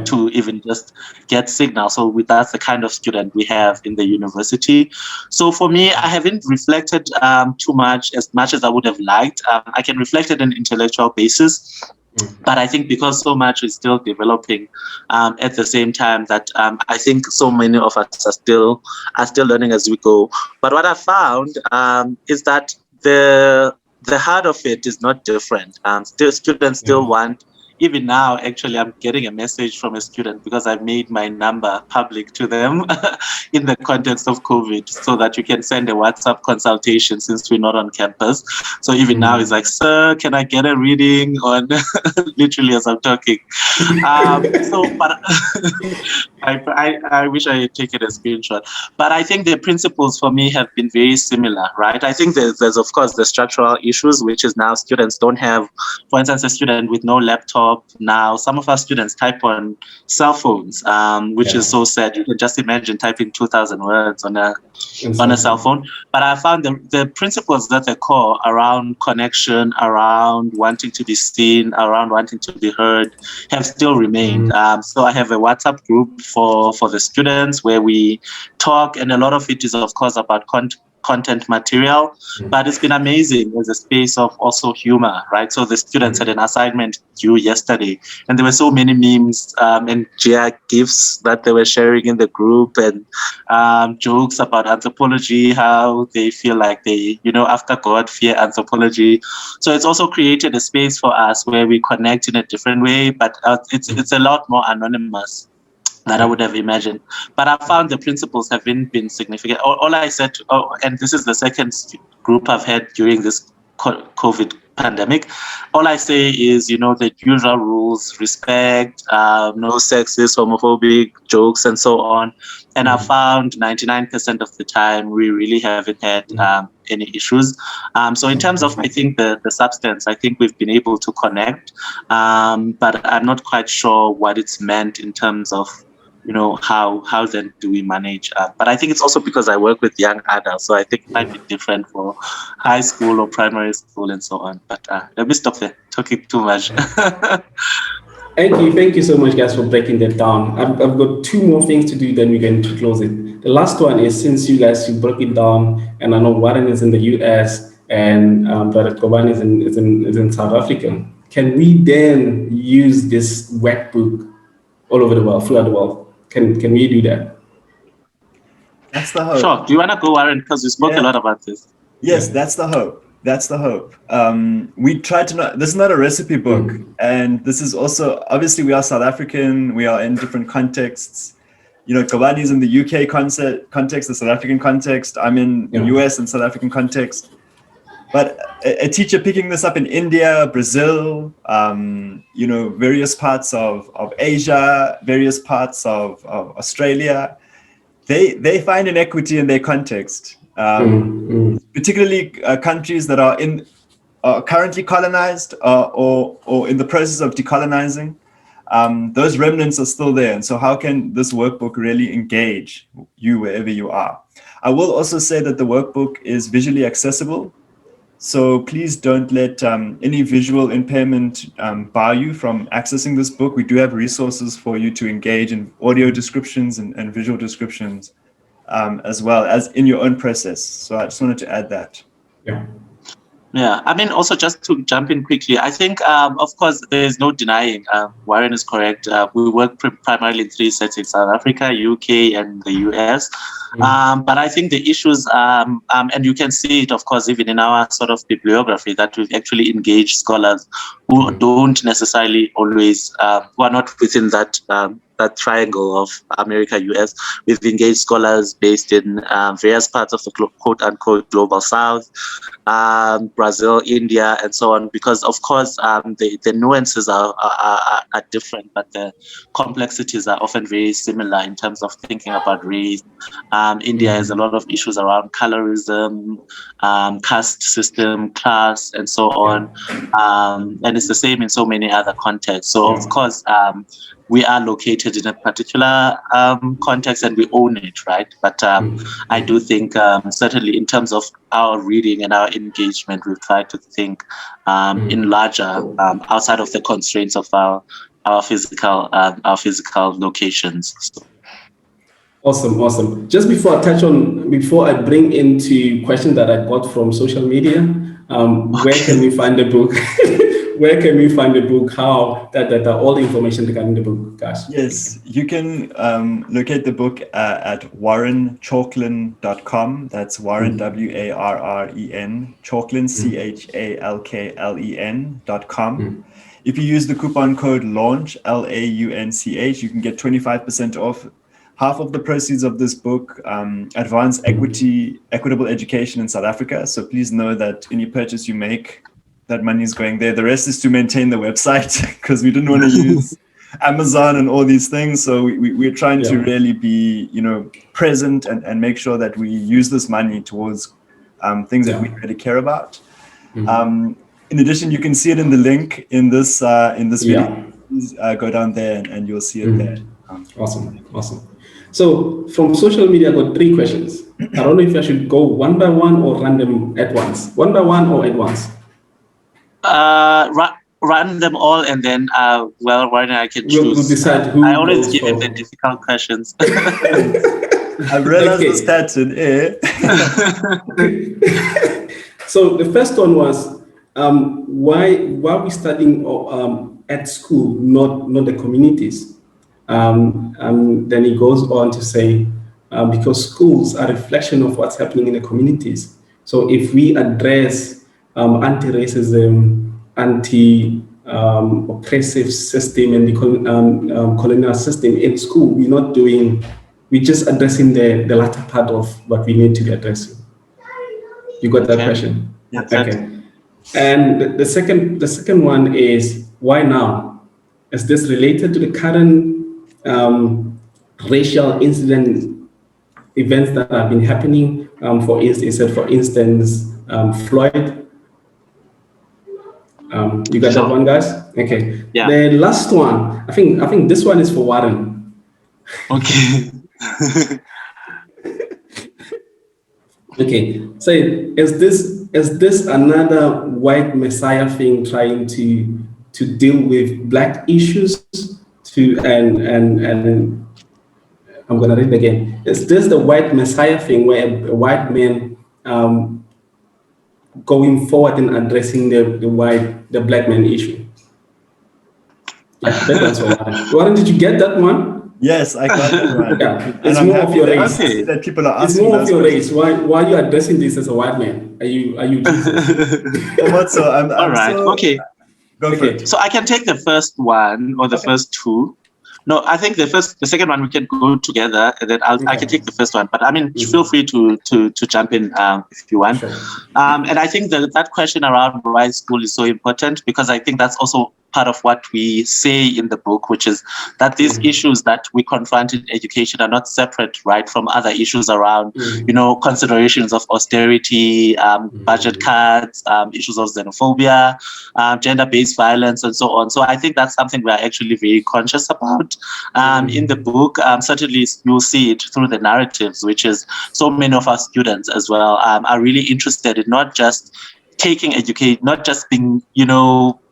to even just get signal. So that's the kind of student we have in the university. So for me, I haven't reflected too much as I would have liked. I can reflect at an intellectual basis. But I think because so much is still developing at the same time, that I think so many of us are still learning as we go. But what I found is that the the heart of it is not different. Students still want, even now, actually, I'm getting a message from a student because I made my number public to them in the context of COVID, so that you can send a WhatsApp consultation since we're not on campus. So even now, it's like, sir, can I get a reading on literally as I'm talking? But I wish I had taken a screenshot. But I think the principles for me have been very similar, right? I think there's of course the structural issues, which is now students don't have, for instance, a student with no laptop. Now, some of our students type on cell phones, which is so sad. You can just imagine typing 2,000 words on a cell phone. But I found the principles at the core around connection, around wanting to be seen, around wanting to be heard, have still remained. So I have a WhatsApp group for the students where we talk, and a lot of it is, of course, about content material, but it's been amazing as a space of also humor, right? So the students had an assignment due yesterday, and there were so many memes and GIFs that they were sharing in the group, and jokes about anthropology, how they feel like they, after God, fear anthropology. So it's also created a space for us where we connect in a different way, but it's a lot more anonymous that I would have imagined. But I found the principles have been significant. All I said, and this is the second group I've had during this COVID pandemic, all I say is, the usual rules, respect, no sexist, homophobic jokes, and so on. And I found 99% of the time, we really haven't had any issues. So in terms of, I think, the substance, I think we've been able to connect, but I'm not quite sure what it's meant in terms of, how then do we manage? But I think it's also because I work with young adults, so I think it might be different for high school or primary school and so on. But let me stop there, talking too much. Thank you so much, guys, for breaking that down. I've got two more things to do, then we're going to close it. The last one is, since you broke it down, and I know Warren is in the US and Brother Gcobani is in South Africa, can we then use this workbook all over the world, throughout the world? Can we do that? That's the hope. Sure. Do you want to go, Warren? Because we spoke a lot about this. Yes, that's the hope. That's the hope. We try to this is not a recipe book. And this is also, obviously we are South African, we are in different contexts. Gcobani is in the UK context, the South African context. I'm in the US and South African context. But a teacher picking this up in India, Brazil, various parts of Asia, various parts of Australia, they find inequity in their context, particularly countries that are currently colonized or in the process of decolonizing. Those remnants are still there. And so how can this workbook really engage you wherever you are? I will also say that the workbook is visually accessible. So please don't let any visual impairment bar you from accessing this book. We do have resources for you to engage in audio descriptions and visual descriptions, as well as in your own process. So I just wanted to add that. Yeah, I mean, also just to jump in quickly, I think, of course, there is no denying, Warren is correct. We work primarily in three settings: South Africa, UK, and the US. But I think the issues, and you can see it, of course, even in our sort of bibliography, that we've actually engaged scholars who don't necessarily always, who are not within that triangle of America, US. We've engaged scholars based in various parts of the quote unquote global South, Brazil, India, and so on, because of course the nuances are different, but the complexities are often very similar in terms of thinking about race. India has a lot of issues around colorism, caste system, class, and so on. And it's the same in so many other contexts. So of course, we are located in a particular context and we own it, right? But I do think certainly in terms of our reading and our engagement, we've tried to think in larger, outside of the constraints of our physical locations. So. Awesome. Just before I bring into questions that I got from social media, where can we find the book? where can we find the book? How that all the information regarding the book, guys? Yes, you can locate the book at Chalklen.com. That's Warren, W-A-R-R-E-N, Chalklen, CHALKLEN.com. If you use the coupon code LAUNCH, LAUNCH, you can get 25% off. Half of the proceeds of this book advance equitable education in South Africa. So please know that any purchase you make, that money is going there. The rest is to maintain the website because we didn't want to use Amazon and all these things. So we're trying to really be, present and make sure that we use this money towards things that we really care about. In addition, you can see it in the link in this video. Please go down there and you'll see it there. Awesome. So from social media, I got 3 questions. I don't know if I should go one by one or run them at once. One by one or at once? Run them all, and then Warren, I can choose. We'll decide who. I always give him the difficult questions. I've realized the stats in here. So the first one was why we studying at school, not the communities. Then he goes on to say, because schools are a reflection of what's happening in the communities. So if we address anti-racism, anti-oppressive system and the colonial system in school, we're just addressing the latter part of what we need to be addressing. You got that question? Yes. Okay. And the second one is, why now? Is this related to the current racial incident events that have been happening? For instance, Floyd. You got that one, guys? Okay. Yeah. The last one, I think this one is for Warren. Okay. Okay. So is this another white messiah thing trying to deal with black issues? And I'm gonna read again. Is this the white messiah thing where a white man going forward and addressing the black man issue? Yeah, that one's for Warren. Warren, did you get that one? Yes, I got that one. Yeah, it's more of your race. That people are asking. It's more of your race. Why are you addressing this as a white man? Are you Jesus? All right. Okay. Go for it. So I can take the first one or the first two. No, I think the second one we can go together, and then I can take the first one. But I mean, feel free to jump in if you want. Sure. And I think that question around why school is so important, because I think that's also part of what we say in the book, which is that these issues that we confront in education are not separate, right, from other issues around, considerations of austerity, budget cuts, issues of xenophobia, gender-based violence, and so on. So I think that's something we're actually very conscious about in the book. Certainly, you'll see it through the narratives, which is so many of our students as well are really interested in not just taking education, not just being,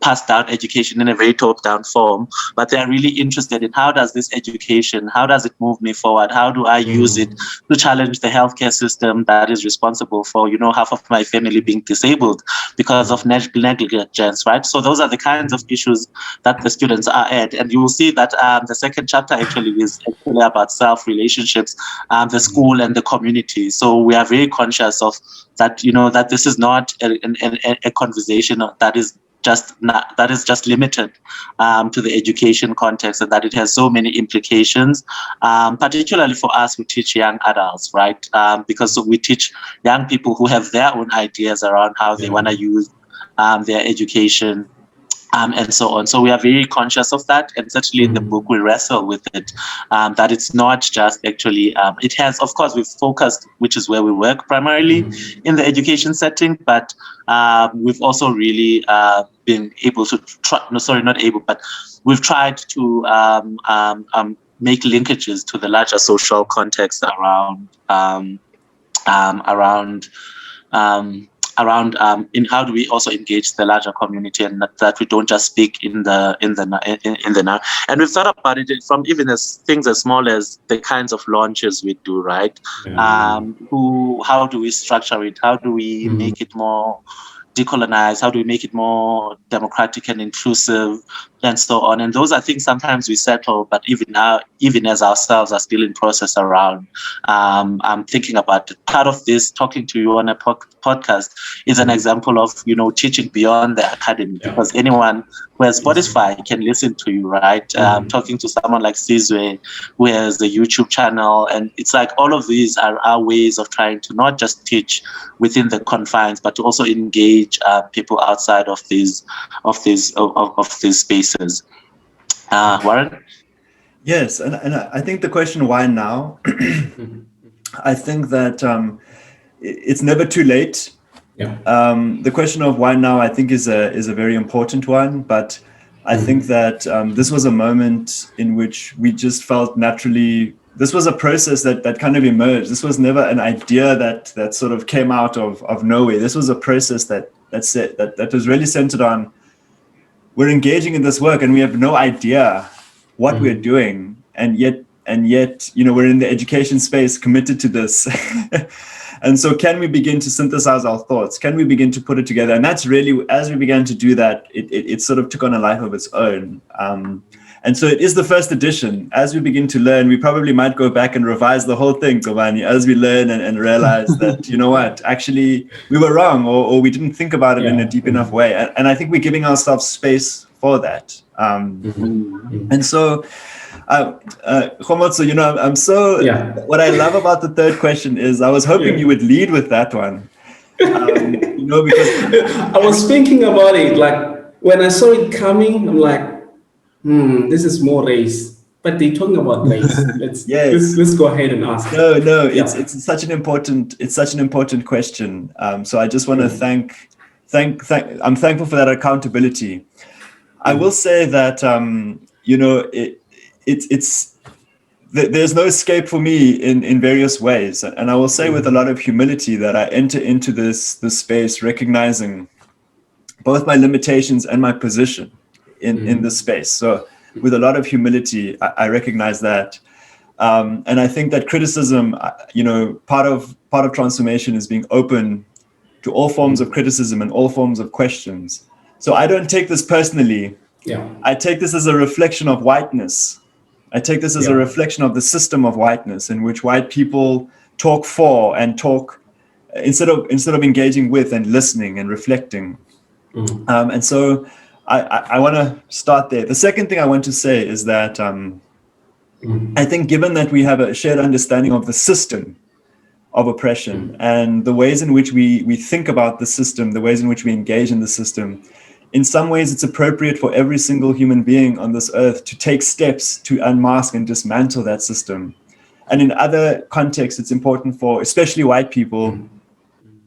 passed down education in a very top-down form, but they are really interested in how does this education, how does it move me forward? How do I use it to challenge the healthcare system that is responsible for, half of my family being disabled because of negligence, right? So those are the kinds of issues that the students are at. And you will see that the second chapter actually is actually about self-relationships, the school and the community. So we are very conscious of that, that this is not a conversation that is just limited to the education context, and that it has so many implications, particularly for us who teach young adults, right? Because we teach young people who have their own ideas around how they want to use their education, and so on. So we are very conscious of that, and certainly in the book we wrestle with it, that it's not just actually, it has, of course, we've focused, which is where we work primarily in the education setting, but we've also really been able to we've tried to make linkages to the larger social context around in how do we also engage the larger community, and that we don't just speak in the now. And we've thought about it from even things as small as the kinds of launches we do, right? How do we structure it? How do we make it more decolonize? How do we make it more democratic and inclusive, and so on? And those are things sometimes we settle, but even now, even as ourselves are still in process around. I'm thinking about it. Part of this, talking to you on a podcast, is an example of, teaching beyond the academy, because anyone who has Spotify can listen to you, right? Talking to someone like Sizwe, who has a YouTube channel, and it's like all of these are our ways of trying to not just teach within the confines, but to also engage people outside of these spaces. Warren? Yes, and I think the question, why now? I think that it's never too late. Yeah. The question of why now, I think, is a very important one. But I think that this was a moment in which we just felt naturally. This was a process that kind of emerged. This was never an idea that sort of came out of nowhere. This was a process that was really centered on, we're engaging in this work and we have no idea what we're doing, and yet we're in the education space committed to this. And so can we begin to synthesize our thoughts? Can we begin to put it together? And that's really, as we began to do that, it sort of took on a life of its own. And so it is the first edition. As we begin to learn, we probably might go back and revise the whole thing, Gcobani, as we learn and realize that, you know what, actually we were wrong, or we didn't think about it in a deep enough way. And I think we're giving ourselves space for that. And so, Khomotso, I'm so, what I love about the third question is I was hoping you would lead with that one. Because I was thinking about it, like when I saw it coming, I'm like, this is more race, but they're talking about race. Let's go ahead and ask. No, it's such an important question. So I just want to I'm thankful for that accountability. I will say that there's no escape for me in various ways, and I will say with a lot of humility that I enter into this space recognizing both my limitations and my position in this space. So with a lot of humility, I recognize that, and I think that criticism, part of transformation is being open to all forms of criticism and all forms of questions. So I don't take this personally. I take this as a reflection of whiteness. I take this as a reflection of the system of whiteness, in which white people talk for and talk instead of engaging with and listening and reflecting. And so I want to start there. The second thing I want to say is that I think, given that we have a shared understanding of the system of oppression and the ways in which we think about the system, the ways in which we engage in the system, in some ways it's appropriate for every single human being on this earth to take steps to unmask and dismantle that system. And in other contexts, it's important for especially white people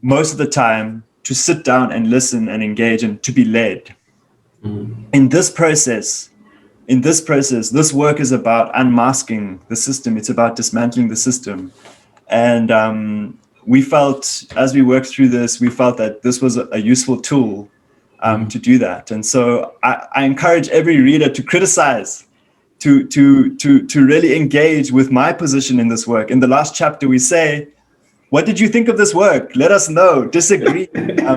most of the time to sit down and listen and engage and to be led. In this process, this work is about unmasking the system. It's about dismantling the system. And we felt, as we worked through this, we felt that this was a useful tool to do that. And so I encourage every reader to criticize, to really engage with my position in this work. In the last chapter, we say, what did you think of this work? Let us know. Disagree,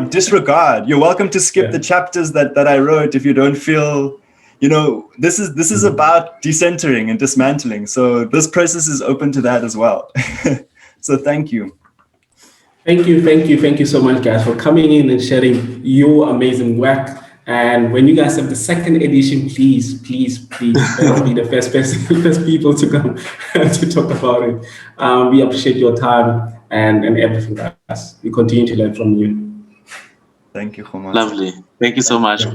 disregard. You're welcome to skip the chapters that I wrote if you don't feel, this is about decentering and dismantling. So this process is open to that as well. So thank you. Thank you so much, guys, for coming in and sharing your amazing work. And when you guys have the second edition, please be the first people to come to talk about it. We appreciate your time and everything, guys. We continue to learn from you. Thank you, Khomotso. Lovely. Thank you so much.